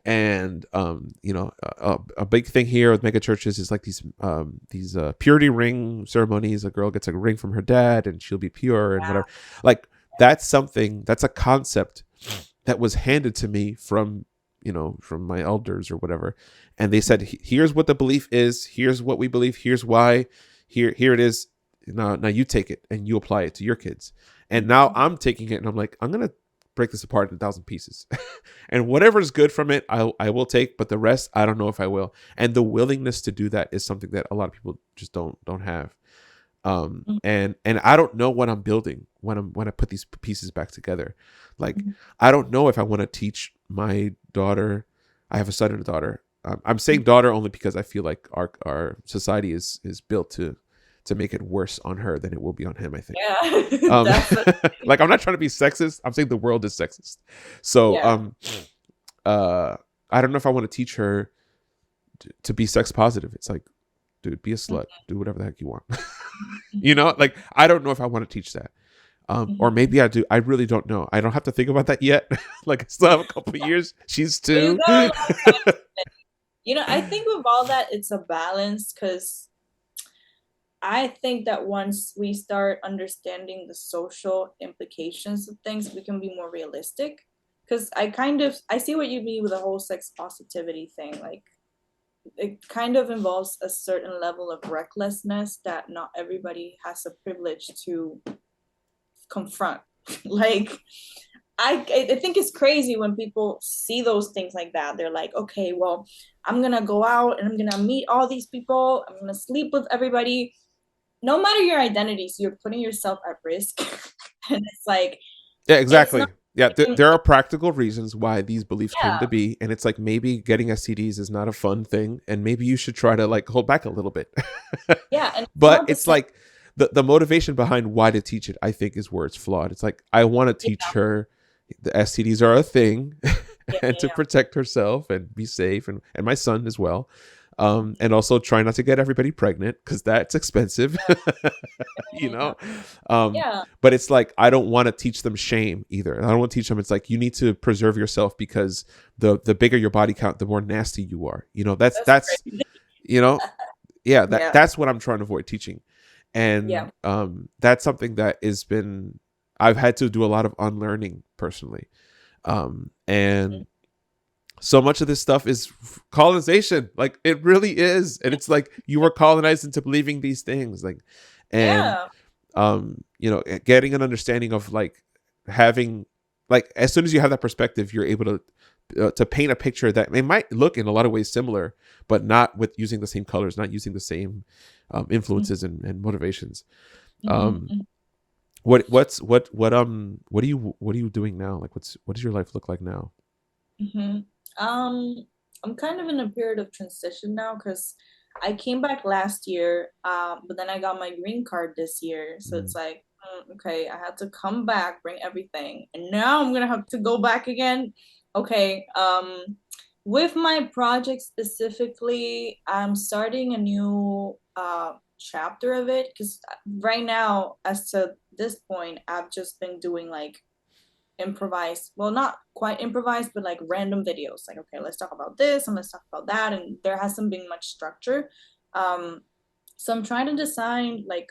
Speaker 1: And a big thing here with mega churches is like these purity ring ceremonies. A girl gets a ring from her dad and she'll be pure and whatever. Like, that's a concept that was handed to me from my elders or whatever, and they said, here's what the belief is, here's what we believe, here's why, here it is. Now you take it and you apply it to your kids. And now I'm taking it and I'm like, I'm gonna break this apart in 1,000 pieces. And whatever is good from it, I will take, but the rest, I don't know if I will. And the willingness to do that is something that a lot of people just don't have. And I don't know what I'm building when I put these pieces back together. Like, I don't know if I want to teach my daughter. I have a son and a daughter. I'm saying daughter only because I feel like our society is built to make it worse on her than it will be on him, I think.
Speaker 2: Yeah. Definitely.
Speaker 1: Like, I'm not trying to be sexist. I'm saying the world is sexist. So
Speaker 2: Yeah.
Speaker 1: I don't know if I want to teach her to be sex positive. It's like, dude, be a slut, do whatever the heck you want. Like, I don't know if I want to teach that. Or maybe I do. I really don't know. I don't have to think about that yet. Like, I still have a couple of years. She's
Speaker 2: You
Speaker 1: 2.
Speaker 2: got a lot of time. I think with all that, it's a balance, because I think that once we start understanding the social implications of things, we can be more realistic. Because I see what you mean with the whole sex positivity thing. Like, it kind of involves a certain level of recklessness that not everybody has a privilege to confront. Like, I think it's crazy when people see those things like that. They're like, okay, well, I'm gonna go out and I'm gonna meet all these people. I'm gonna sleep with everybody. No matter your identity, so you're putting yourself at risk. And it's like,
Speaker 1: Yeah,
Speaker 2: it's not
Speaker 1: exactly. Yeah,
Speaker 2: even,
Speaker 1: there are practical reasons why these beliefs came to
Speaker 2: yeah,
Speaker 1: be, and it's like, maybe getting STDs is not a fun thing, and maybe you should try to like hold back a little bit.
Speaker 2: yeah, and it's
Speaker 1: But
Speaker 2: not the
Speaker 1: it's
Speaker 2: same.
Speaker 1: like, the motivation behind why to teach it, I think, is where it's flawed. It's like, I want to teach
Speaker 2: Yeah,
Speaker 1: her the STDs are a thing,
Speaker 2: yeah,
Speaker 1: and to
Speaker 2: yeah,
Speaker 1: protect herself and be safe, and my son as well. And also try not to get everybody pregnant, because that's expensive. you
Speaker 2: yeah,
Speaker 1: know um
Speaker 2: yeah.
Speaker 1: but it's like, I don't want to teach them shame either. I don't want to teach them, it's like, you need to preserve yourself, because the bigger your body count, the more nasty you are.
Speaker 2: That's
Speaker 1: That's
Speaker 2: crazy.
Speaker 1: you know yeah,
Speaker 2: Yeah,
Speaker 1: that's what I'm trying to avoid teaching.
Speaker 2: yeah.
Speaker 1: And that's something that has been, I've had to do a lot of unlearning personally. And so much of this stuff is colonization, like, it really is. And it's like, you were colonized into believing these things, like. And
Speaker 2: Yeah.
Speaker 1: getting an understanding of, like, having, like, as soon as you have that perspective, you're able to paint a picture that it might look in a lot of ways similar, but not with using the same colors, not using the same influences and motivations. Um,
Speaker 2: Mm-hmm.
Speaker 1: what are you doing now? Like, what does your life look like now?
Speaker 2: Mm-hmm. I'm kind of in a period of transition now because I came back last year, but then I got my green card this year. So
Speaker 1: Mm,
Speaker 2: it's like, okay, I had to come back, bring everything, and now I'm gonna have to go back again. Okay, with my project specifically, I'm starting a new chapter of it because right now, as to this point, I've just been doing like improvised, well, not quite improvised, but like random videos, like, okay, let's talk about this and let's talk about that, and there hasn't been much structure. um so I'm trying to design like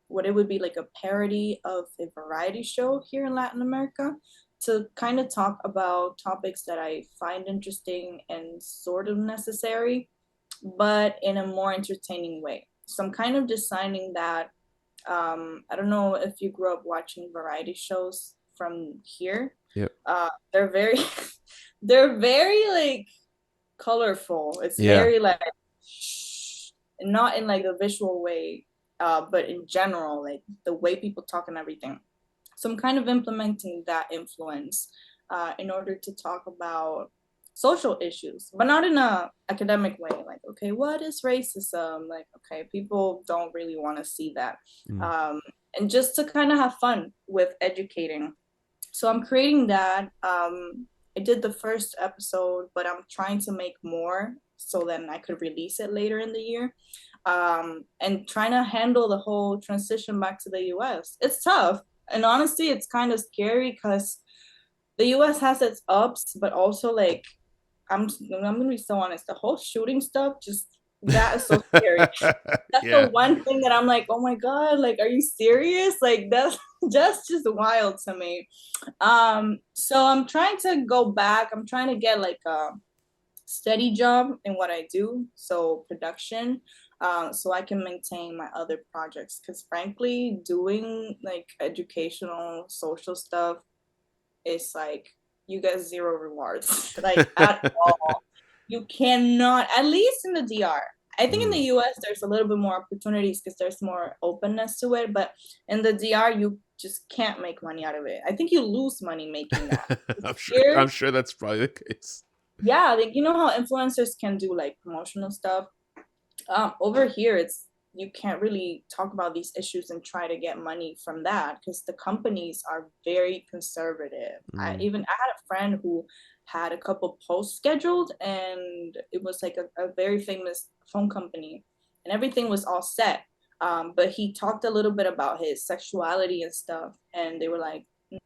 Speaker 2: what it would be like a parody of a variety show here in Latin America, to kind of talk about topics that I find interesting and sort of necessary, but in a more entertaining way. So I'm kind of designing that. I don't know if you grew up watching variety shows from here.
Speaker 1: yep.
Speaker 2: They're very, they're very like colorful. It's
Speaker 1: Yeah.
Speaker 2: very like, not in like a visual way, but in general, like the way people talk and everything. So I'm kind of implementing that influence in order to talk about social issues, but not in a academic way. Like, okay, what is racism? Like, okay, people don't really want to see that.
Speaker 1: Mm,
Speaker 2: Um, and just to kind of have fun with educating. So I'm creating that. I did the first episode, but I'm trying to make more so then I could release it later in the year. And trying to handle the whole transition back to the US. It's tough. And honestly, it's kind of scary because the US has its ups, but also like I'm gonna be so honest, the whole shooting stuff, just that is so scary. That's the
Speaker 1: yeah.
Speaker 2: one thing that I'm like, oh my God, like, are you serious? Like that's just wild to me. So I'm trying to go back. I'm trying to get like a steady job in what I do, so production, so I can maintain my other projects. Because frankly, doing like educational, social stuff is like you get zero rewards, like at all. You cannot, at least in the DR. I think in the
Speaker 1: Mm.
Speaker 2: US there's a little bit more opportunities because there's more openness to it, but in the DR you just can't make money out of it. I think you lose money making that.
Speaker 1: I'm
Speaker 2: Here,
Speaker 1: sure that's probably the case.
Speaker 2: yeah, like you know how influencers can do like promotional stuff. Over here it's you can't really talk about these issues and try to get money from that because the companies are very conservative. I
Speaker 1: Mm.
Speaker 2: even I had a friend who had a couple posts scheduled, and it was like a very famous phone company, and everything was all set. But he talked a little bit about his sexuality and stuff, and they were like,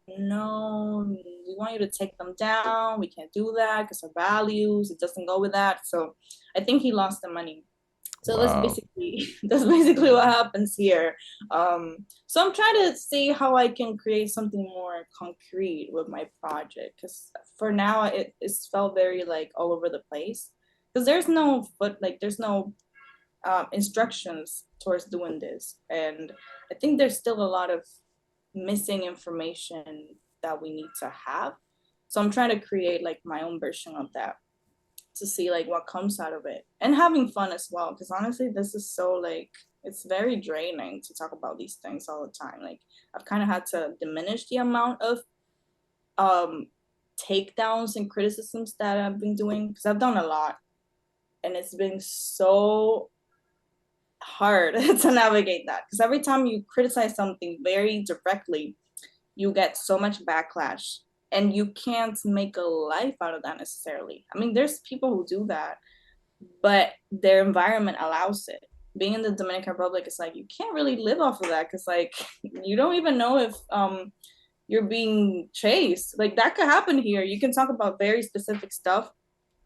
Speaker 2: no, we want you to take them down. We can't do that because our values, it doesn't go with that. So I think he lost the money. So that's
Speaker 1: Wow.
Speaker 2: basically that's basically what happens here. So I'm trying to see how I can create something more concrete with my project because for now it's felt very like all over the place because there's no there's no instructions towards doing this, and I think there's still a lot of missing information that we need to have. So I'm trying to create like my own version of that to see like what comes out of it and having fun as well, because honestly this is so like it's very draining to talk about these things all the time. Like I've kind of had to diminish the amount of um takedowns and criticisms that I've been doing because I've done a lot, and it's been so hard to navigate that because every time you criticize something very directly you get so much backlash, and you can't make a life out of that necessarily. I mean, there's people who do that, but their environment allows it. Being in the Dominican Republic, it's like you can't really live off of that because like you don't even know if you're being chased. Like that could happen here. You can talk about very specific stuff.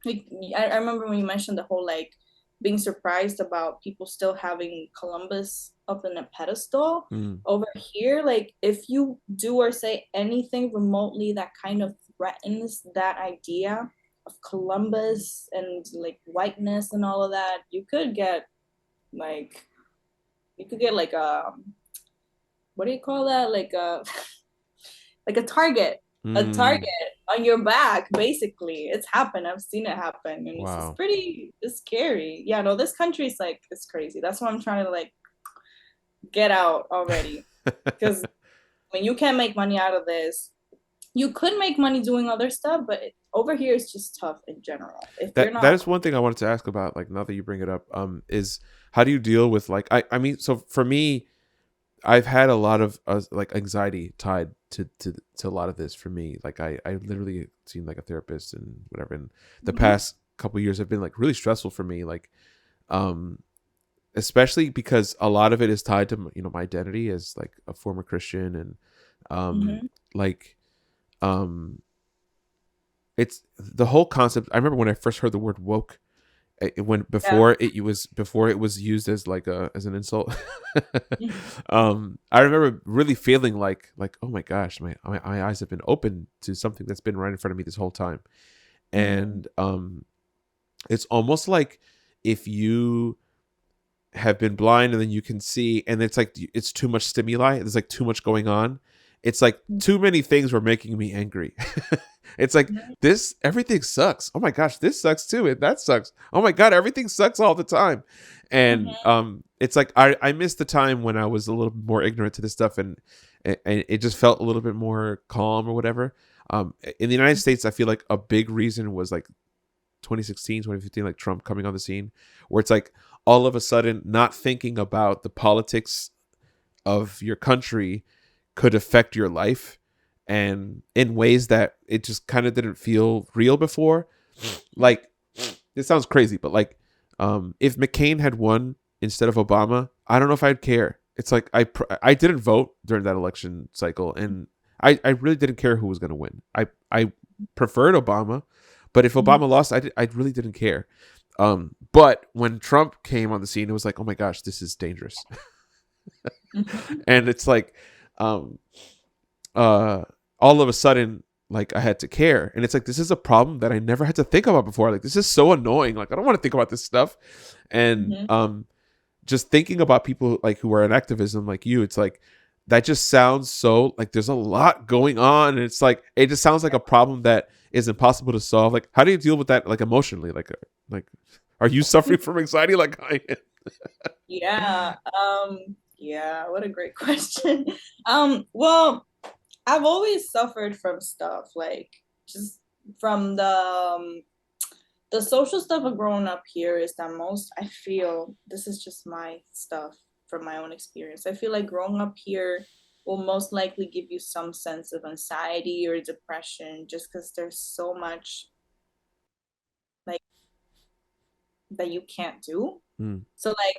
Speaker 2: Like I remember when you mentioned the whole like being surprised about people still having Columbus up in a pedestal.
Speaker 1: Mm.
Speaker 2: Over here, like if you do or say anything remotely that kind of threatens that idea of Columbus and like whiteness and all of that, like you could get like a what do you call that? Like a like a target. A
Speaker 1: Mm.
Speaker 2: target. on your back, basically. It's happened. I've seen it happen. And
Speaker 1: Wow.
Speaker 2: it's scary. Yeah, no, this country's like, it's crazy. That's why I'm trying to like get out already. Because when you can't make money out of this, you could make money doing other stuff, but over here it's just tough in general. If you're
Speaker 1: That
Speaker 2: not,
Speaker 1: is one thing I wanted to ask about. Like, now that you bring it up, is how do you deal with like I mean, so for me, I've had a lot of like anxiety tied to a lot of this for me. Like I literally seen like a therapist and whatever. And the
Speaker 2: Mhm,
Speaker 1: past couple of years have been like really stressful for me. Like, um, especially because a lot of it is tied to my identity as like a former Christian and
Speaker 2: mhm,
Speaker 1: like um it's the whole concept. I remember when I first heard the word woke, when
Speaker 2: yeah,
Speaker 1: before it was used as like a as an insult.
Speaker 2: mhm,
Speaker 1: I remember really feeling like, oh my gosh, my eyes have been open to something that's been right in front of me this whole time.
Speaker 2: mhm,
Speaker 1: And it's almost like if you have been blind and then you can see, and it's like it's too much stimuli, there's like too much going on. It's like too many things were making me angry. It's like,
Speaker 2: mhm,
Speaker 1: this everything sucks, oh my gosh, this sucks too, and that sucks, oh my god, everything sucks all the time. And
Speaker 2: mhm,
Speaker 1: it's like I missed the time when I was a little bit more ignorant to this stuff, and it just felt a little bit more calm or whatever. In the United States, I feel like a big reason was like 2016, 2015, like Trump coming on the scene, where it's like all of a sudden not thinking about the politics of your country could affect your life, and in ways that it just kind of didn't feel real before. Like, this sounds crazy, but like, if McCain had won instead of Obama, I don't know if I'd care. It's like I didn't vote during that election cycle, and I really didn't care who was going to win. I preferred Obama, but if
Speaker 2: mhm,
Speaker 1: Obama lost, I really didn't care. But when Trump came on the scene, it was like, oh my gosh, this is dangerous.
Speaker 2: mhm,
Speaker 1: And it's like, um, uh, all of a sudden, like, I had to care, and it's like, this is a problem that I never had to think about before. Like, this is so annoying. Like, I don't want to think about this stuff. And
Speaker 2: mhm.
Speaker 1: just thinking about people like who are in activism like you, it's like that just sounds so like there's a lot going on, and it's like it just sounds like a problem that is impossible to solve. Like, how do you deal with that, like, emotionally? Like, are you suffering from anxiety like I am?
Speaker 2: Yeah, yeah, what a great question. Well, I've always suffered from stuff like just from the social stuff of growing up here is that most I feel this is just my stuff from my own experience. I feel like growing up here will most likely give you some sense of anxiety or depression just because there's so much like that you can't do.
Speaker 1: Mm,
Speaker 2: So like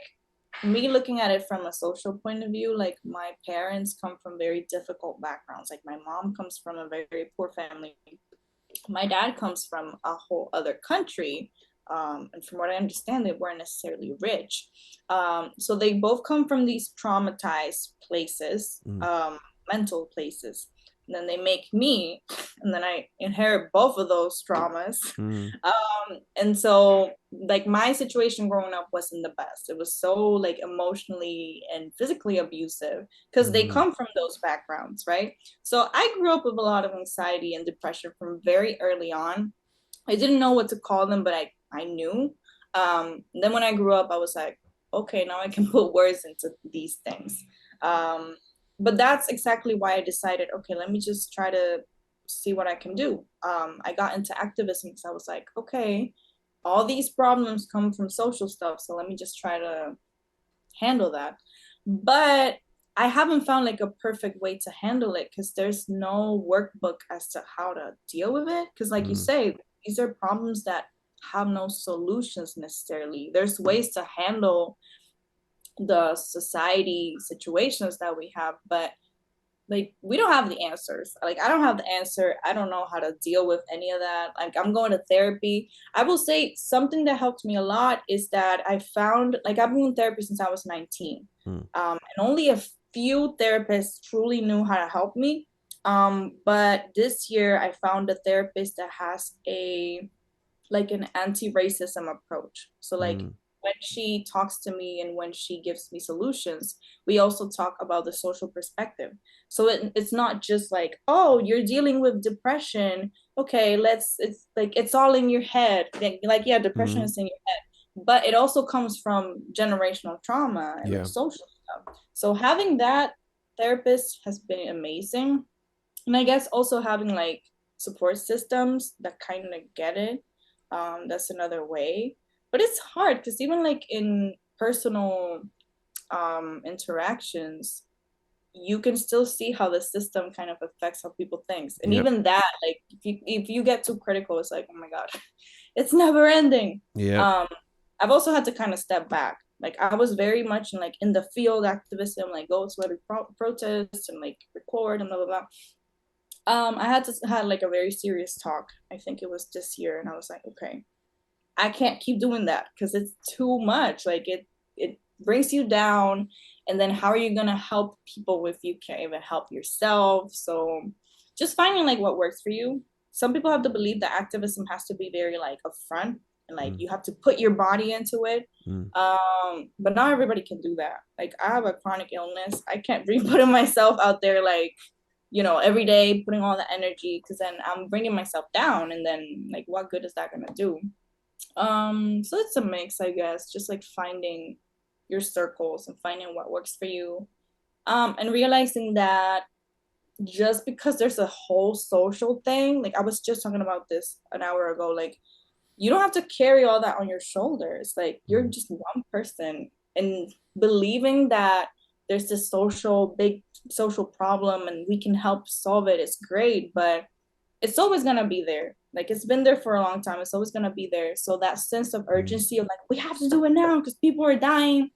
Speaker 2: me looking at it from a social point of view, like my parents come from very difficult backgrounds. Like my mom comes from a very poor family. My dad comes from a whole other country. And from what I understand, they weren't necessarily rich. So they both come from these traumatized places,
Speaker 1: mm,
Speaker 2: mental places. And then they make me, and then I inherit both of those traumas.
Speaker 1: mm,
Speaker 2: And so, like, my situation growing up wasn't the best. It was so, like, emotionally and physically abusive because they
Speaker 1: mm,
Speaker 2: come from those backgrounds, right? So I grew up with a lot of anxiety and depression from very early on. I didn't know what to call them, but I knew. Then when I grew up, I was like, okay, now I can put words into these things. Um, but that's exactly why I decided, okay, let me just try to see what I can do. I got into activism because I was like, okay, all these problems come from social stuff, so let me just try to handle that. But I haven't found like a perfect way to handle it because there's no workbook as to how to deal with it. Because, like you
Speaker 1: mm,
Speaker 2: say, these are problems that have no solutions necessarily. There's ways to handle the society situations that we have, but like we don't have the answers. Like I don't have the answer. I don't know how to deal with any of that. Like I'm going to therapy. I will say something that helped me a lot is that I found like I've been in therapy since I was 19.
Speaker 1: mm,
Speaker 2: And only a few therapists truly knew how to help me. But this year I found a therapist that has a like an anti-racism approach. So like
Speaker 1: mm,
Speaker 2: when she talks to me and when she gives me solutions, we also talk about the social perspective. So it's not just like, oh, you're dealing with depression. Okay, it's like it's all in your head. Like, yeah, depression
Speaker 1: Mm-hmm.
Speaker 2: is in your head, but it also comes from generational trauma and like
Speaker 1: Yeah.
Speaker 2: social stuff. So having that therapist has been amazing. And I guess also having like support systems that kind of get it, that's another way. But it's hard because even like in personal interactions, you can still see how the system kind of affects how people think. And
Speaker 1: Yep.
Speaker 2: even that, like if you get too critical, it's like, oh my god, it's never ending.
Speaker 1: Yep.
Speaker 2: um I've also had to kind of step back. Like I was very much in the field activism, like go to every protest and like record and blah blah blah. I had like a very serious talk. I think it was this year, and I was like, okay, I can't keep doing that because it's too much. Like it brings you down, and then how are you gonna help people if you can't even help yourself? So just finding like what works for you. Some people have to believe that activism has to be very like upfront and like
Speaker 1: Mm.
Speaker 2: you have to put your body into it.
Speaker 1: Mm.
Speaker 2: But not everybody can do that. Like I have a chronic illness. I can't be putting myself out there like every day putting all the energy because then I'm bringing myself down and then like what good is that gonna do? So it's a mix, I guess, just like finding your circles and finding what works for you. And realizing that just because there's a whole social thing, like I was just talking about this an hour ago, like you don't have to carry all that on your shoulders. Like you're
Speaker 1: Mm.
Speaker 2: just one person, and believing that there's this big social problem and we can help solve it is great, but it's always gonna be there. Like it's been there for a long time. It's always gonna be there. So that sense of
Speaker 1: Mm.
Speaker 2: urgency of like we have to do it now because people are dying.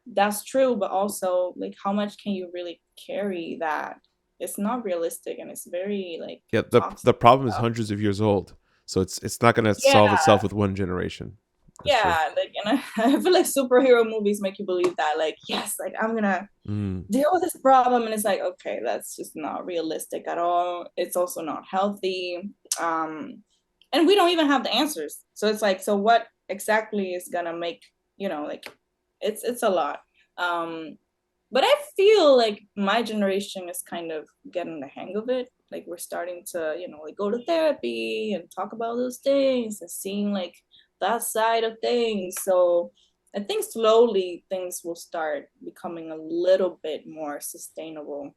Speaker 2: That's true, but also like how much can you really carry that? It's not realistic and it's very like
Speaker 1: Yeah.
Speaker 2: toxic.
Speaker 1: The problem is hundreds of years old, so it's not going to
Speaker 2: Yeah,
Speaker 1: solve itself with one generation. That's true.
Speaker 2: yeah. Like, and I feel like superhero movies make you believe that, like, yes, like I'm gonna
Speaker 1: Mm.
Speaker 2: deal with this problem, and it's like, okay, that's just not realistic at all. It's also not healthy. And we don't even have the answers. So it's like, so what exactly is gonna make, like it's a lot. Um, but I feel like my generation is kind of getting the hang of it. Like we're starting to, like go to therapy and talk about those things and seeing like that side of things. So I think slowly things will start becoming a little bit more sustainable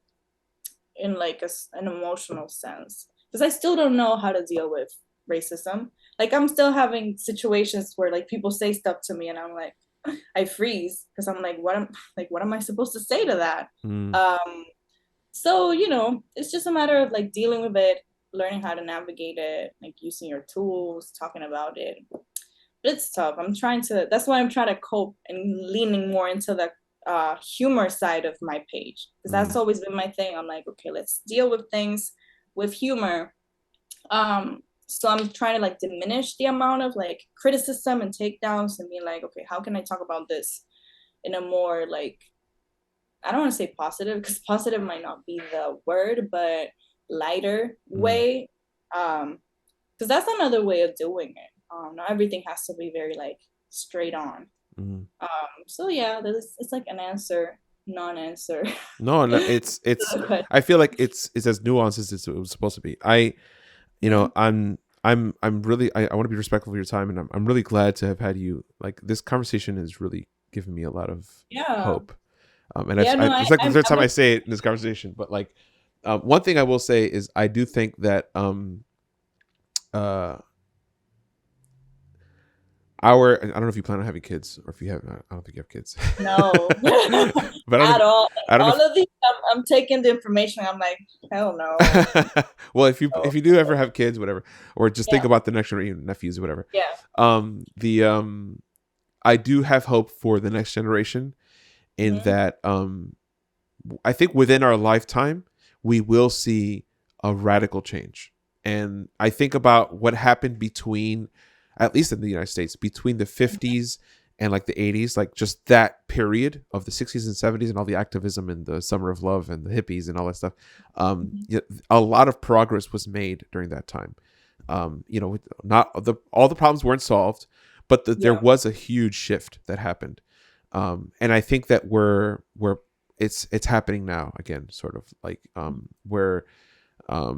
Speaker 2: in like an emotional sense. Because I still don't know how to deal with racism. Like I'm still having situations where like people say stuff to me and I'm like, I freeze because I'm like, what am I supposed to say to that?
Speaker 1: Mm.
Speaker 2: Um, so it's just a matter of like dealing with it, learning how to navigate it, like using your tools, talking about it. But it's tough. That's why I'm trying to cope and leaning more into the humor side of my page because that's
Speaker 1: Mm.
Speaker 2: always been my thing. I'm like, okay, let's deal with things with humor. So I'm trying to like diminish the amount of like criticism and takedowns and be like, okay, how can I talk about this in a more like, I don't want to say positive because positive might not be the word, but lighter
Speaker 1: Mm.
Speaker 2: way. Because that's another way of doing it. Not everything has to be very like straight on.
Speaker 1: Mm.
Speaker 2: So yeah, it's like an answer, non-answer.
Speaker 1: No, no, it's. I feel like it's as nuanced as it was supposed to be.
Speaker 2: Mhm.
Speaker 1: I'm really, I want to be respectful of your time, and I'm really glad to have had you. Like this conversation has really given me a lot of
Speaker 2: Yeah,
Speaker 1: hope. And
Speaker 2: yeah. No,
Speaker 1: it's like the third
Speaker 2: I
Speaker 1: time I
Speaker 2: was.
Speaker 1: say it in this conversation, but like, one thing I will say is I do think that uh I don't know if you plan on having kids or if you have, I don't think you have kids,
Speaker 2: No,
Speaker 1: but
Speaker 2: at all.
Speaker 1: I don't know
Speaker 2: All of these, I'm taking the information. I'm like, hell no.
Speaker 1: well,
Speaker 2: No.
Speaker 1: if you do ever have kids, whatever, or just think
Speaker 2: Yeah,
Speaker 1: about the next generation, nephews, whatever.
Speaker 2: yeah.
Speaker 1: The I do have hope for the next generation in
Speaker 2: Hmm.
Speaker 1: that I think within our lifetime we will see a radical change, and I think about what happened between, at least in the United States, between the 50s and like the 80s, like just that period of the 60s and 70s and all the activism and the summer of love and the hippies and all that stuff.
Speaker 2: Hmm.
Speaker 1: Yeah, a lot of progress was made during that time. Not all the problems weren't solved, but there
Speaker 2: Yeah.
Speaker 1: was a huge shift that happened. And I think that it's happening now again, sort of like where a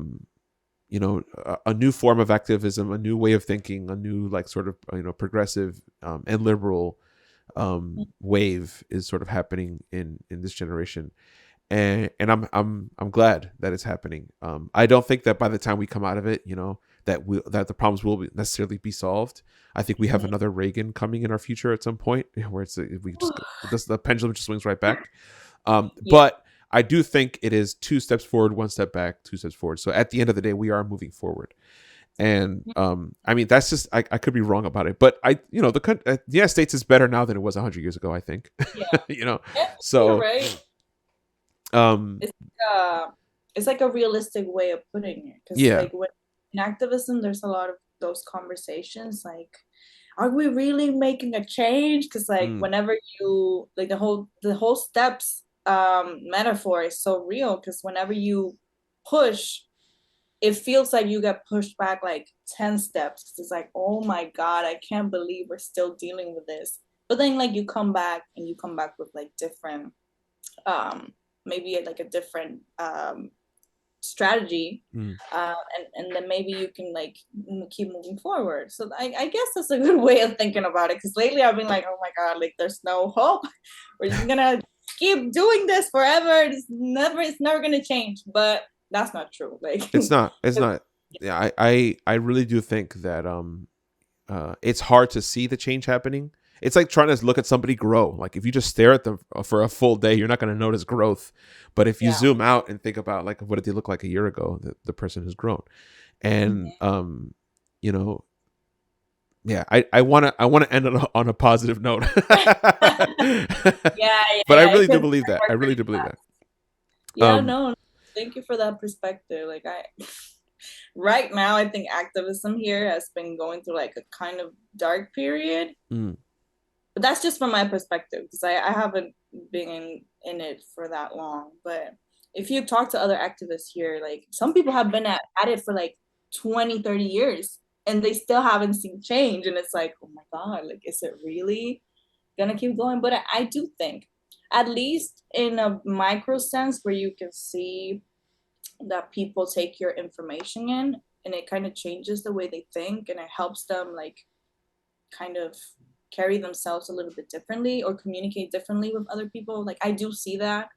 Speaker 1: new form of activism, a new way of thinking, a new like sort of progressive and liberal wave is sort of happening in this generation. And I'm glad that it's happening. I don't think that by the time we come out of it, that the problems will necessarily be solved. I think we have another Reagan coming in our future at some point, where the pendulum just swings right back. But I do think it is 2 steps forward, 1 step back, 2 steps forward. So at the end of the day, we are moving forward. And I mean, that's just I could be wrong about it, but the United States is better now than it was 100 years ago, I think.
Speaker 2: Yeah.
Speaker 1: So
Speaker 2: you're right. It's like a realistic way of putting it, because like when in activism there's a lot of those conversations like, are we really making a change? Because like whenever you like the whole steps metaphor is so real, because whenever you push, it feels like you get pushed back like 10 steps. It's like, oh my god, I can't believe we're still dealing with this. But then like you come back with like different maybe like a different strategy, and then maybe you can like keep moving forward. So I guess that's a good way of thinking about it, because lately I've been like, oh my god, like there's no hope, we're just gonna keep doing this forever, it's never gonna change. But that's not true. Like
Speaker 1: it's not yeah, I really do think that it's hard to see the change happening. It's like trying to look at somebody grow. Like if you just stare at them for a full day, you're not going to notice growth. But if you zoom out and think about like, what did they look like a year ago? The person has grown. And yeah, I want to end on a positive note. But I really do believe that. I really do believe that.
Speaker 2: Yeah, no, thank you for that perspective. Like right now, I think activism here has been going through like a kind of dark period. But that's just from my perspective, because I haven't been in it for that long. But if you talk to other activists here, like some people have been at it for like 20, 30 years and they still haven't seen change. And it's like, oh my God, like, is it really gonna keep going? But I do think, at least in a micro sense, where you can see that people take your information in and it kind of changes the way they think, and it helps them like kind of carry themselves a little bit differently or communicate differently with other people. Like I do see that,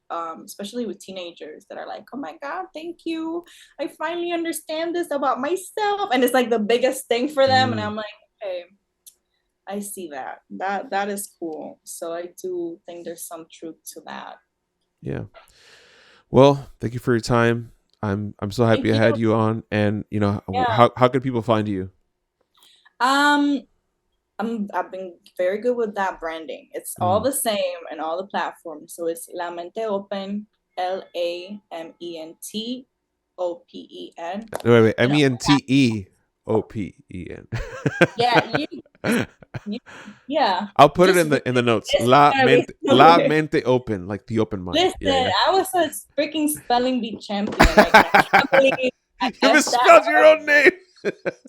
Speaker 2: especially with teenagers that are like, oh my God, thank you, I finally understand this about myself, and it's like the biggest thing for them. And I'm like, okay, I see that is cool. So I do think there's some truth to that.
Speaker 1: Yeah, well, thank you for your time. I'm so happy I had you on. And how can people find you?
Speaker 2: I've been very good with that branding. It's all the same in all the platforms. So it's La Mente Open, LAMENTOPEN.
Speaker 1: Wait, MENTEOPEN.
Speaker 2: Yeah.
Speaker 1: I'll put it in the notes. La mente open, like the open mind.
Speaker 2: Listen, I was a freaking spelling bee champion. Like, I can't believe
Speaker 1: you misspelled your own name.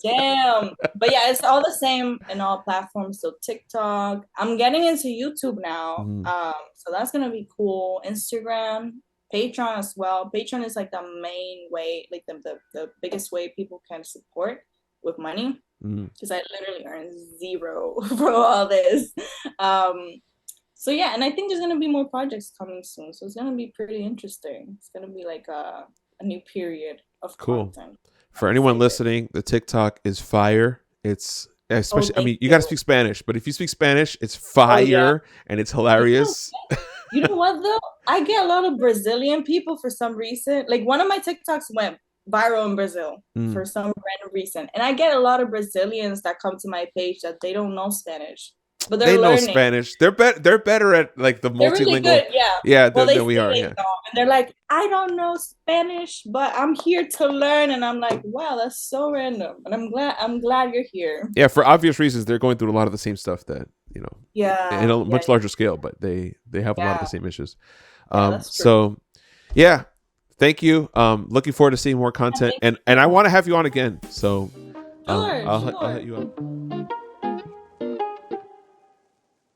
Speaker 2: Damn. But yeah, it's all the same in all platforms. So TikTok, I'm getting into YouTube now. So that's gonna be cool. Instagram, Patreon as well. Patreon is like the main way, like the biggest way people can support with money, because I literally earn zero for all this. So yeah, and I think there's gonna be more projects coming soon. So it's gonna be pretty interesting. It's gonna be like a new period of content.
Speaker 1: For anyone listening, the TikTok is fire. It's especially, I mean, you got to speak Spanish, but if you speak Spanish, it's fire and it's hilarious.
Speaker 2: You know what though? I get a lot of Brazilian people for some reason. Like one of my TikToks went viral in Brazil for some random reason. And I get a lot of Brazilians that come to my page that they don't know Spanish. But they know
Speaker 1: Spanish. They're better at like the multilingual. Really good, than we are. Yeah.
Speaker 2: And they're like, I don't know Spanish, but I'm here to learn. And I'm like, wow, that's so random. And I'm glad you're here.
Speaker 1: Yeah, for obvious reasons, they're going through a lot of the same stuff that in a much larger scale, but they have a lot of the same issues. So yeah, thank you. Looking forward to seeing more content, and I want to have you on again. So I'll hit you up.